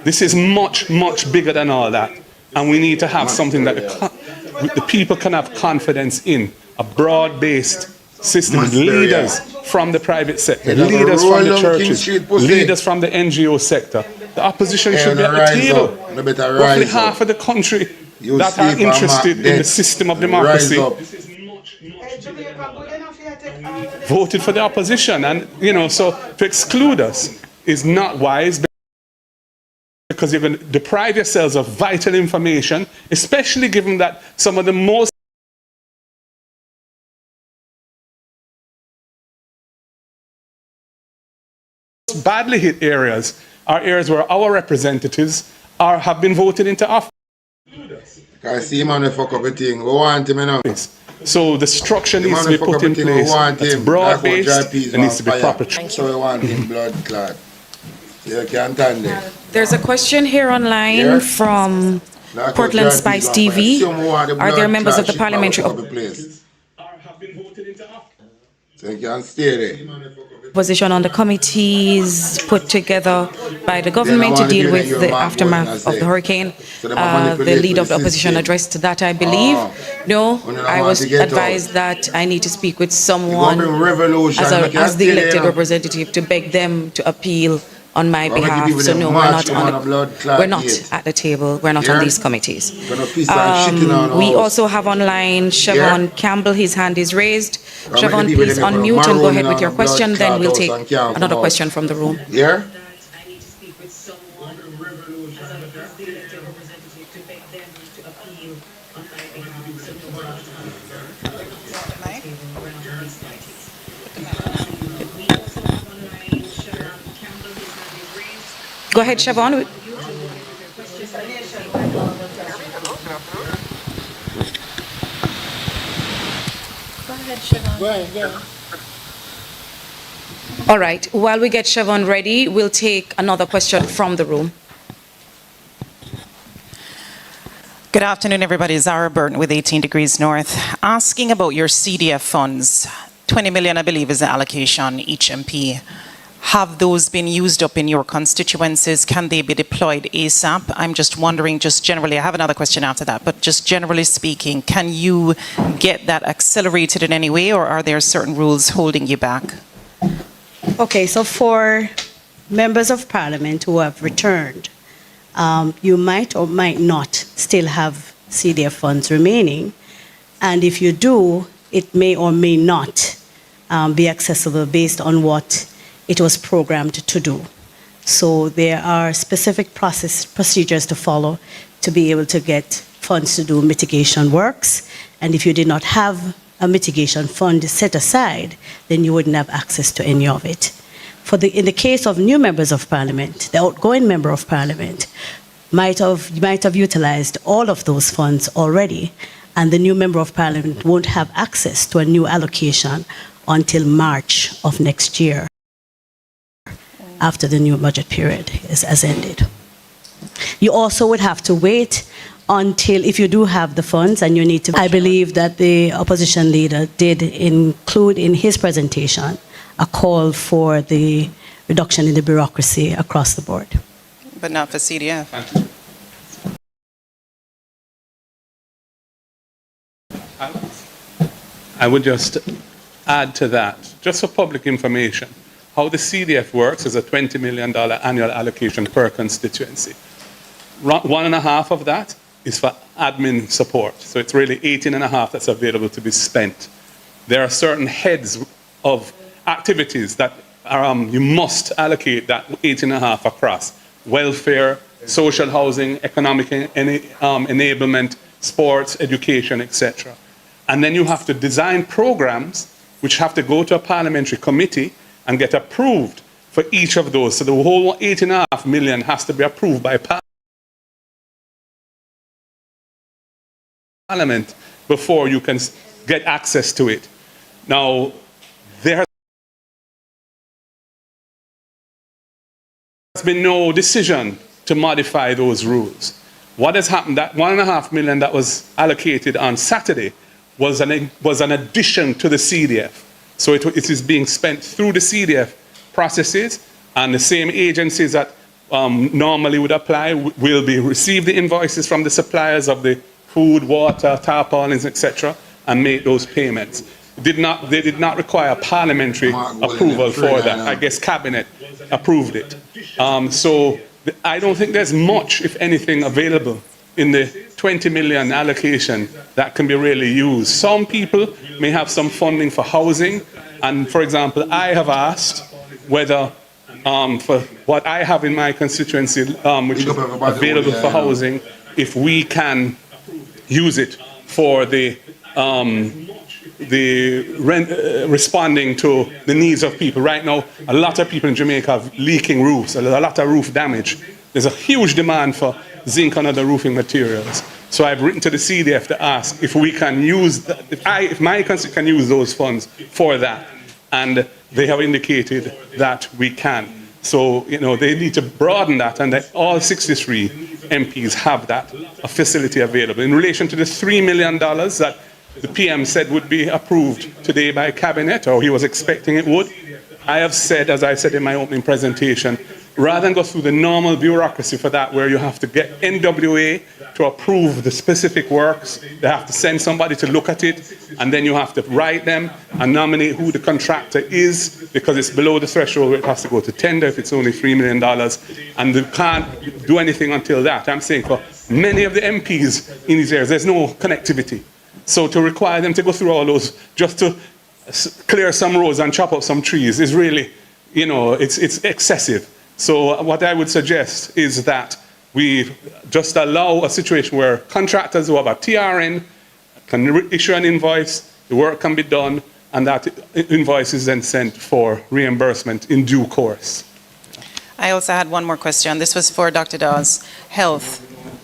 This is much, much bigger than all that. And we need to have something that the people can have confidence in, a broad-based system, leaders from the private sector, leaders from the churches, leaders from the NGO sector. The opposition should be at the table. Roughly half of the country that are interested in the system of democracy voted for the opposition. And, so to exclude us is not wise, because you're going to deprive yourselves of vital information, especially given that some of the most badly hit areas are areas where our representatives have been voted into office. I see man we fuck up a thing. We want him now. So the structure needs to be put in place. It's broad-based. It needs to be proper. So we want him blood clot. You can't stand it. There's a question here online from Portland Spice TV. Are there members of the parliamentary... So you can stay there. Position on the committees put together by the government to deal with the aftermath of the hurricane. The leader of the opposition addressed that, I believe. No, I was advised that I need to speak with someone as the elected representative to beg them to appeal on my behalf. So no, we're not at the table. We're not on these committees. We also have online Siobhan Campbell. His hand is raised. Siobhan, please unmute and go ahead with your question. Then we'll take another question from the room. Yeah? Go ahead, Siobhan. All right. While we get Siobhan ready, we'll take another question from the room. Good afternoon, everybody. Zara Burton with 18 Degrees North. Asking about your CDF funds. 20 million, I believe, is the allocation each MP. Have those been used up in your constituencies? Can they be deployed ASAP? I'm just wondering, just generally, I have another question after that, but just generally speaking, can you get that accelerated in any way, or are there certain rules holding you back? Okay, so for members of parliament who have returned, you might or might not still have CDF funds remaining. And if you do, it may or may not be accessible based on what it was programmed to do. So there are specific procedures to follow to be able to get funds to do mitigation works. And if you did not have a mitigation fund set aside, then you wouldn't have access to any of it. In the case of new members of parliament, the outgoing member of parliament might have utilized all of those funds already, and the new member of parliament won't have access to a new allocation until March of next year, after the new budget period has ended. You also would have to wait until, if you do have the funds and you need to, I believe that the opposition leader did include in his presentation a call for the reduction in the bureaucracy across the board. But not for CDF. I would just add to that, just for public information, how the CDF works is a $20 million annual allocation per constituency. 1.5 of that is for admin support. So it's really 18.5 that's available to be spent. There are certain heads of activities that you must allocate that 18.5 across. Welfare, social housing, economic enablement, sports, education, etc. And then you have to design programs which have to go to a parliamentary committee and get approved for each of those. So the whole 8.5 million has to be approved by Parliament before you can get access to it. Now, there has been no decision to modify those rules. What has happened, that 1.5 million that was allocated on Saturday was an addition to the CDF. So it is being spent through the CDF processes, and the same agencies that normally would apply will receive the invoices from the suppliers of the food, water, tarpaulins, etc., and make those payments. They did not require parliamentary approval for that. I guess cabinet approved it. So I don't think there's much, if anything, available in the 20 million allocation that can be really used. Some people may have some funding for housing, and for example, I have asked whether for what I have in my constituency, which is available for housing, if we can use it for responding to the needs of people. Right now, a lot of people in Jamaica have leaking roofs, a lot of roof damage. There's a huge demand for zinc and other roofing materials. So I've written to the CDF to ask if we can use, if my constituency can use those funds for that. And they have indicated that we can. So, they need to broaden that, and that all 63 MPs have that, a facility available. In relation to the $3 million that the PM said would be approved today by Cabinet, or he was expecting it would, I have said, as I said in my opening presentation, rather than go through the normal bureaucracy for that, where you have to get NWA to approve the specific works, they have to send somebody to look at it, and then you have to write them and nominate who the contractor is, because it's below the threshold where it has to go to tender if it's only $3 million, and they can't do anything until that. I'm saying for many of the MPs in these areas, there's no connectivity. So to require them to go through all those just to clear some roads and chop up some trees is really, it's excessive. So what I would suggest is that we just allow a situation where contractors who have a TRN can issue an invoice, the work can be done, and that invoice is then sent for reimbursement in due course. I also had one more question. This was for Dr. Dawes. Health,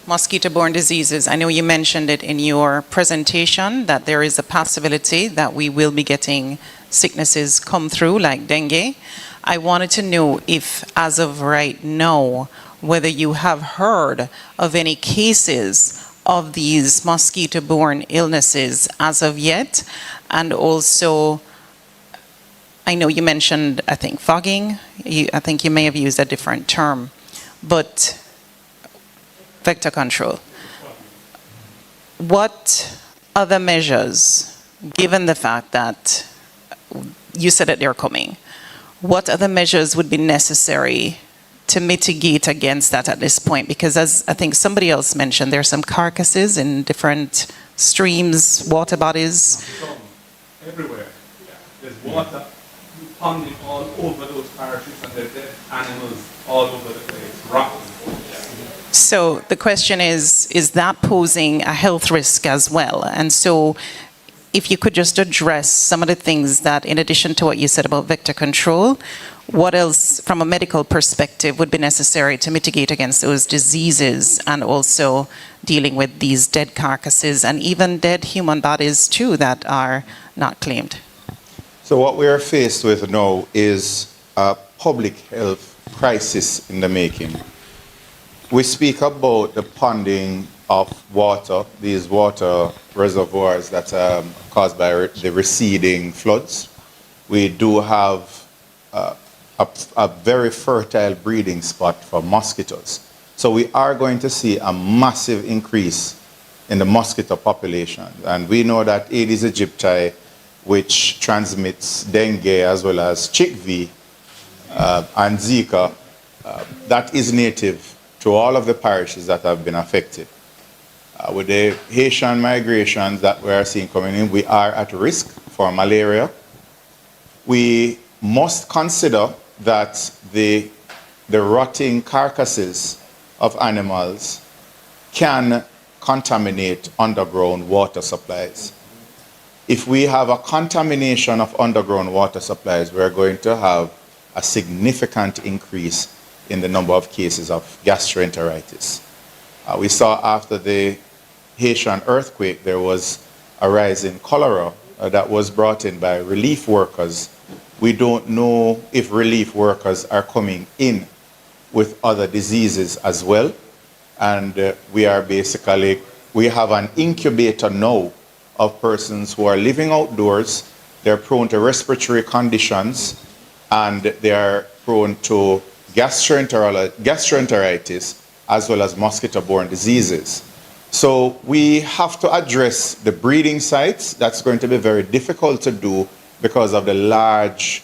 mosquito-borne diseases. I know you mentioned it in your presentation that there is a possibility that we will be getting sicknesses come through like dengue. I wanted to know if, as of right now, whether you have heard of any cases of these mosquito-borne illnesses as of yet, and also, I know you mentioned, I think, fogging. I think you may have used a different term, but vector control. What other measures, given the fact that you said that they're coming, what other measures would be necessary to mitigate against that at this point? Because as I think somebody else mentioned, there are some carcasses in different streams, water bodies. Everywhere. Yeah. There's water ponding all over those parishes, and there's dead animals all over the place, rotten. So the question is that posing a health risk as well? And so if you could just address some of the things that, in addition to what you said about vector control, what else from a medical perspective would be necessary to mitigate against those diseases, and also dealing with these dead carcasses and even dead human bodies too that are not claimed? So what we are faced with now is a public health crisis in the making. We speak about the ponding of water, these water reservoirs that are caused by the receding floods. We do have a very fertile breeding spot for mosquitoes. So we are going to see a massive increase in the mosquito population. And we know that Aedes aegypti, which transmits dengue as well as chickpea and Zika, that is native to all of the parishes that have been affected. With the Haitian migrations that we are seeing coming in, we are at risk for malaria. We must consider that the rotting carcasses of animals can contaminate underground water supplies. If we have a contamination of underground water supplies, we're going to have a significant increase in the number of cases of gastroenteritis. We saw after the Haitian earthquake, there was a rise in cholera that was brought in by relief workers. We don't know if relief workers are coming in with other diseases as well. And we have an incubator now of persons who are living outdoors. They're prone to respiratory conditions, and they are prone to gastroenteritis as well as mosquito-borne diseases. So we have to address the breeding sites. That's going to be very difficult to do because of the large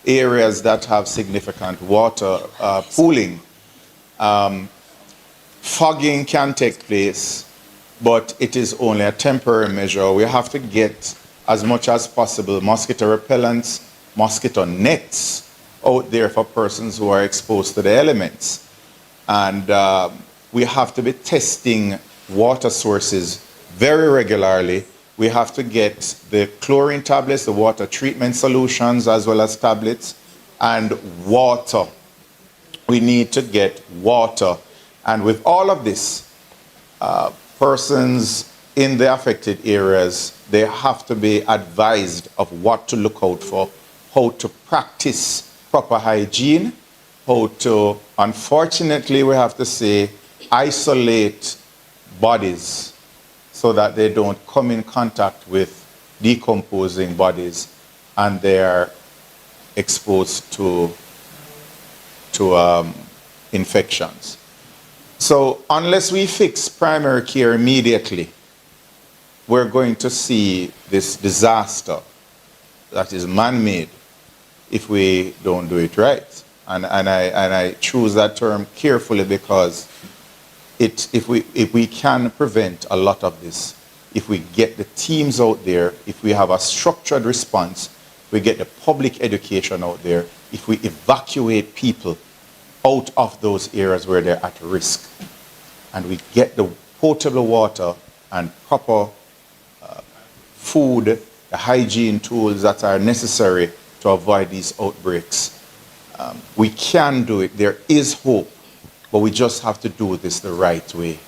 areas that have significant water pooling. Fogging can take place, but it is only a temporary measure. We have to get, as much as possible, mosquito repellents, mosquito nets out there for persons who are exposed to the elements. And we have to be testing water sources very regularly. We have to get the chlorine tablets, the water treatment solutions, as well as tablets, and water. We need to get water. And with all of this, persons in the affected areas, they have to be advised of what to look out for, how to practice proper hygiene, how to, unfortunately, we have to say, isolate bodies so that they don't come in contact with decomposing bodies, and they are exposed to infections. So unless we fix primary care immediately, we're going to see this disaster that is man-made if we don't do it right. And I choose that term carefully because if we can prevent a lot of this, if we get the teams out there, if we have a structured response, we get the public education out there, if we evacuate people out of those areas where they're at risk, and we get the potable water and proper food, the hygiene tools that are necessary to avoid these outbreaks, we can do it. There is hope, but we just have to do this the right way.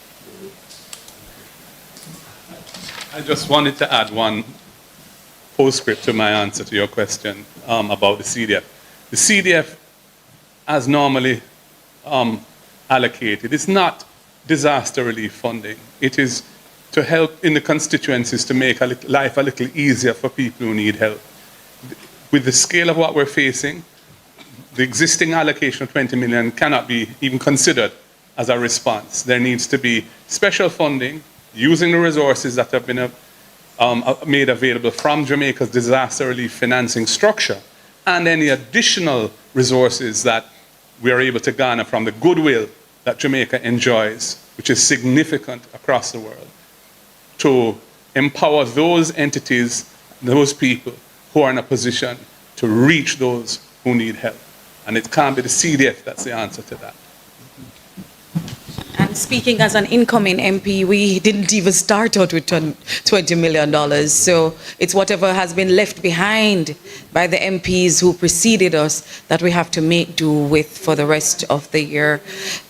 I just wanted to add one postscript to my answer to your question about the CDF. The CDF, as normally allocated, is not disaster relief funding. It is to help in the constituencies to make life a little easier for people who need help. With the scale of what we're facing, the existing allocation of 20 million cannot be even considered as a response. There needs to be special funding using the resources that have been made available from Jamaica's disaster relief financing structure and any additional resources that we are able to garner from the goodwill that Jamaica enjoys, which is significant across the world, to empower those entities, those people who are in a position to reach those who need help. And it can't be the CDF that's the answer to that. And speaking as an incoming MP, we didn't even start out with $20 million. So it's whatever has been left behind by the MPs who preceded us that we have to make do with for the rest of the year.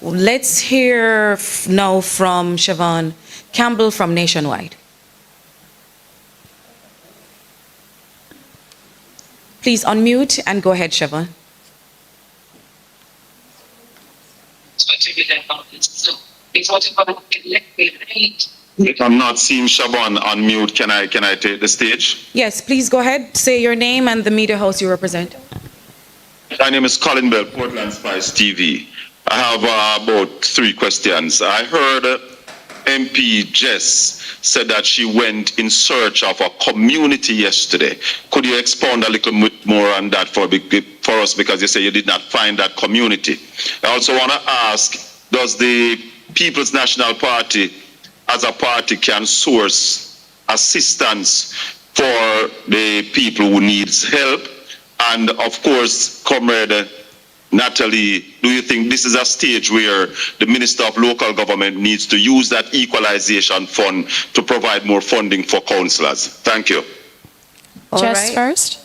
Let's hear now from Siobhan Campbell from Nationwide. Please unmute and go ahead, Siobhan. If I'm not seeing Siobhan on mute, can I take the stage? Yes, please go ahead. Say your name and the media house you represent. My name is Colin Bell, Portland Spice TV. I have about 3 questions. I heard MP Jess said that she went in search of a community yesterday. Could you expound a little bit more on that for us, because you say you did not find that community? I also want to ask, does the People's National Party as a party can source assistance for the people who needs help? And of course, Comrade Natalie, do you think this is a stage where the Minister of Local Government needs to use that equalization fund to provide more funding for councillors? Thank you. Jess first.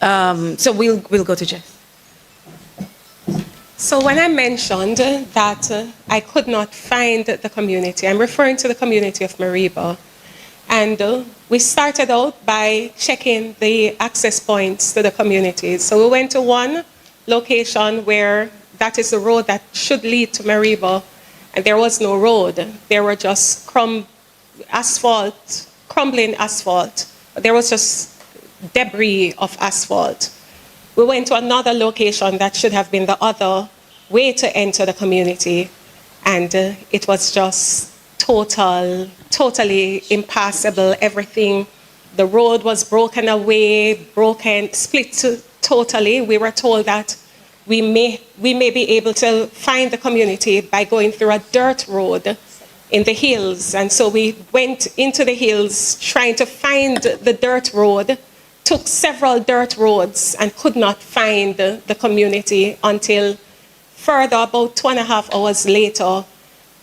So we'll go to Jess. So when I mentioned that I could not find the community, I'm referring to the community of Mariba. And we started out by checking the access points to the communities. So we went to one location where that is the road that should lead to Mariba, and there was no road. There were just crumbling asphalt. There was just debris of asphalt. We went to another location that should have been the other way to enter the community, and it was just totally impassable. Everything, the road was broken away, split totally. We were told that we may be able to find the community by going through a dirt road in the hills. And so we went into the hills trying to find the dirt road, took several dirt roads and could not find the community until further, about 2.5 hours later,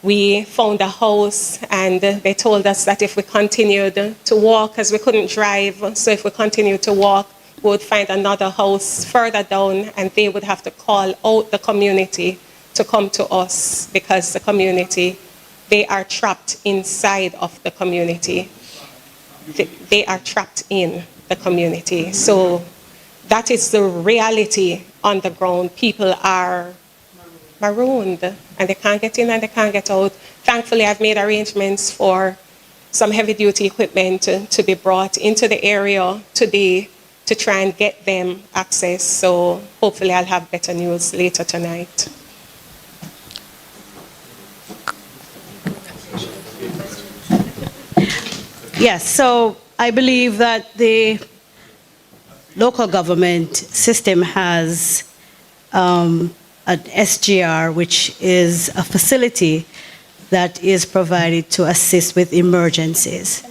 we found a house, and they told us that if we continued to walk, because we couldn't drive, so if we continued to walk, we would find another house further down, and they would have to call out the community to come to us, because the community, they are trapped inside of the community. They are trapped in the community. So that is the reality on the ground. People are marooned, and they can't get in and they can't get out. Thankfully, I've made arrangements for some heavy-duty equipment to be brought into the area today to try and get them access. So hopefully I'll have better news later tonight. Yes, so I believe that the local government system has an SGR, which is a facility that is provided to assist with emergencies.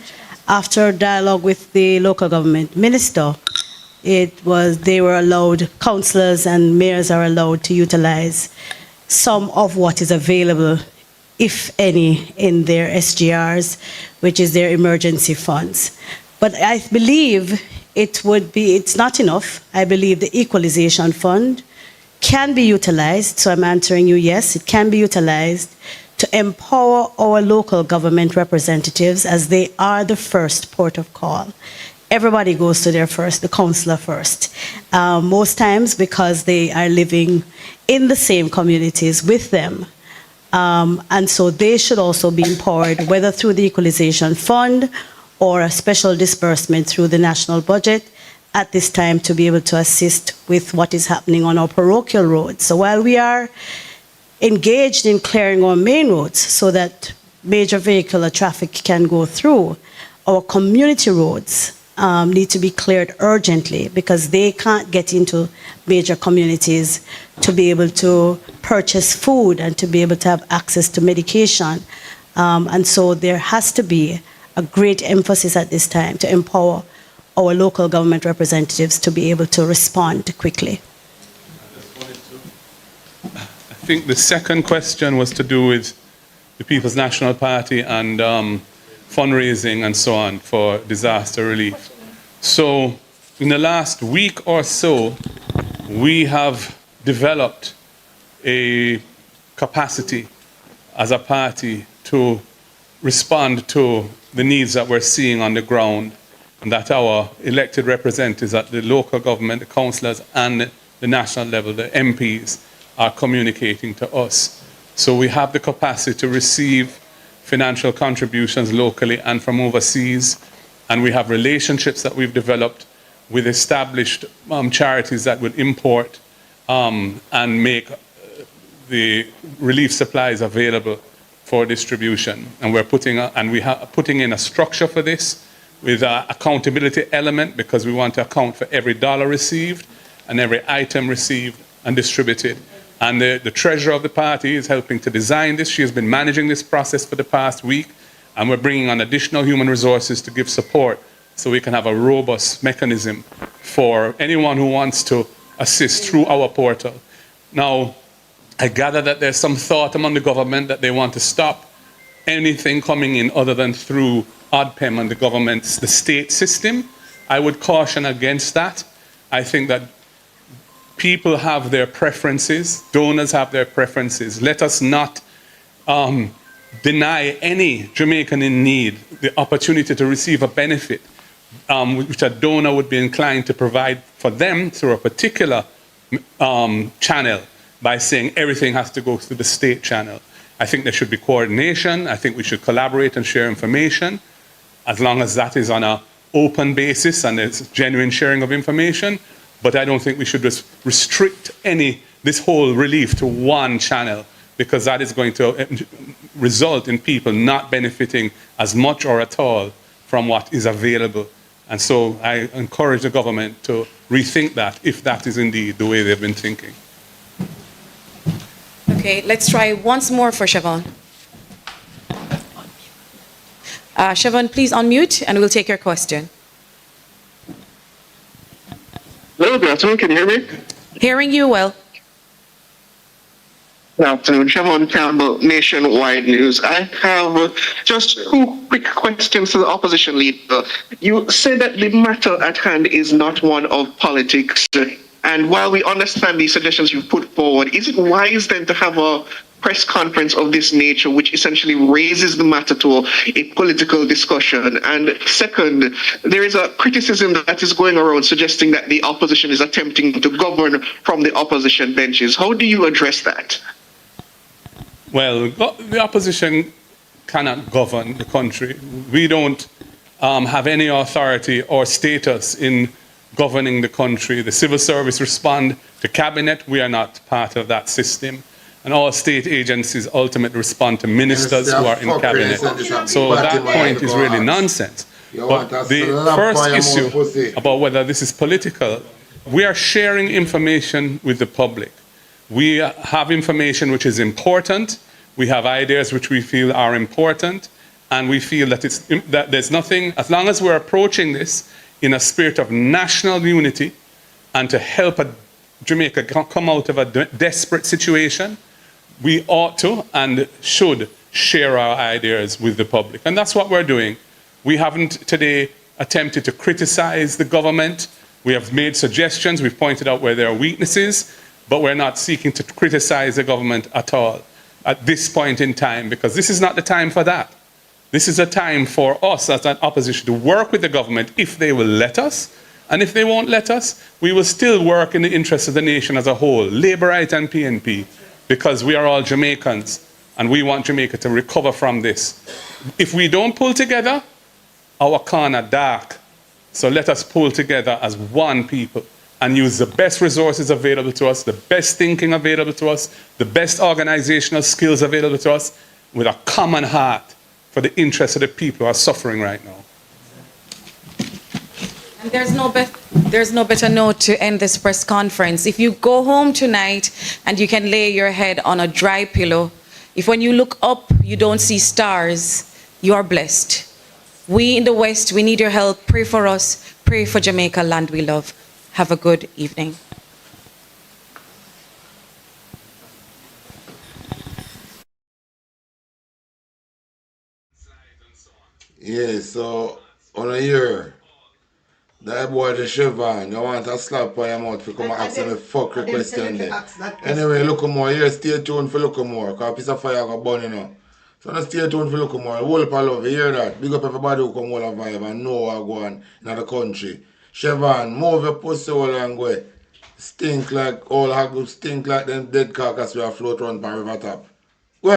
After dialogue with the local government minister, they were allowed, councillors and mayors are allowed to utilize some of what is available, if any, in their SGRs, which is their emergency funds. But I believe it's not enough. I believe the equalization fund can be utilized, so I'm answering you yes, it can be utilized to empower our local government representatives, as they are the first port of call. Everybody goes to the councillor first. Most times because they are living in the same communities with them. And so they should also be empowered, whether through the equalization fund or a special disbursement through the national budget at this time, to be able to assist with what is happening on our parochial roads. So while we are engaged in clearing our main roads so that major vehicular traffic can go through, our community roads need to be cleared urgently, because they can't get into major communities to be able to purchase food and to be able to have access to medication. And so there has to be a great emphasis at this time to empower our local government representatives to be able to respond quickly. I think the second question was to do with the People's National Party and fundraising and so on for disaster relief. So in the last week or so, we have developed a capacity as a party to respond to the needs that we're seeing on the ground, and that our elected representatives at the local government, the councillors, and the national level, the MPs, are communicating to us. So we have the capacity to receive financial contributions locally and from overseas, and we have relationships that we've developed with established charities that would import and make the relief supplies available for distribution. And we're putting in a structure for this with an accountability element, because we want to account for every dollar received and every item received and distributed. And the treasurer of the party is helping to design this. She has been managing this process for the past week, and we're bringing on additional human resources to give support so we can have a robust mechanism for anyone who wants to assist through our portal. Now, I gather that there's some thought among the government that they want to stop anything coming in other than through ODPEM and the state system. I would caution against that. I think that people have their preferences, donors have their preferences. Let us not deny any Jamaican in need the opportunity to receive a benefit which a donor would be inclined to provide for them through a particular channel, by saying everything has to go through the state channel. I think there should be coordination. I think we should collaborate and share information, as long as that is on an open basis and there's genuine sharing of information. But I don't think we should just restrict this whole relief to one channel, because that is going to result in people not benefiting as much or at all from what is available. And so I encourage the government to rethink that, if that is indeed the way they've been thinking. Okay, let's try once more for Siobhan. Siobhan, please unmute and we'll take your question. Hello, good afternoon. Can you hear me? Hearing you well. Good afternoon. Siobhan Campbell, Nationwide News. I have just two quick questions to the opposition leader. You said that the matter at hand is not one of politics. And while we understand the suggestions you've put forward, is it wise then to have a press conference of this nature, which essentially raises the matter to a political discussion? And second, there is a criticism that is going around suggesting that the opposition is attempting to govern from the opposition benches. How do you address that? Well, the opposition cannot govern the country. We don't have any authority or status in governing the country. The civil service respond to cabinet. We are not part of that system. And all state agencies ultimately respond to ministers who are in cabinet. So that point is really nonsense. But the first issue about whether this is political, we are sharing information with the public. We have information which is important. We have ideas which we feel are important. And we feel that, that there's nothing, as long as we're approaching this in a spirit of national unity and to help Jamaica come out of a desperate situation, we ought to and should share our ideas with the public. And that's what we're doing. We haven't today attempted to criticize the government. We have made suggestions, we've pointed out where there are weaknesses, but we're not seeking to criticize the government at all at this point in time, because this is not the time for that. This is a time for us as an opposition to work with the government if they will let us, and if they won't let us, we will still work in the interest of the nation as a whole, Labour Right and PNP, because we are all Jamaicans, and we want Jamaica to recover from this. If we don't pull together, our corner dark. So let us pull together as one people and use the best resources available to us, the best thinking available to us, the best organizational skills available to us, with a common heart for the interests of the people who are suffering right now. And there's no better note to end this press conference. If you go home tonight and you can lay your head on a dry pillow, if when you look up you don't see stars, you are blessed. We in the West, we need your help. Pray for us. Pray for Jamaica, land we love. Have a good evening. Yeah, so on a year, that boy the Chevron, you want a slap on your mouth for come and ask me fuck your question there. Anyway, look more here, stay tuned for look more, because a piece of fire got burn, you know. So now stay tuned for look more. Whole up of love, you hear that? Big up everybody who come all a vibe and know what go on in the country. Chevron, move your pussy all and go. Stink like all haggle, stink like them dead carcass we are float around by river top.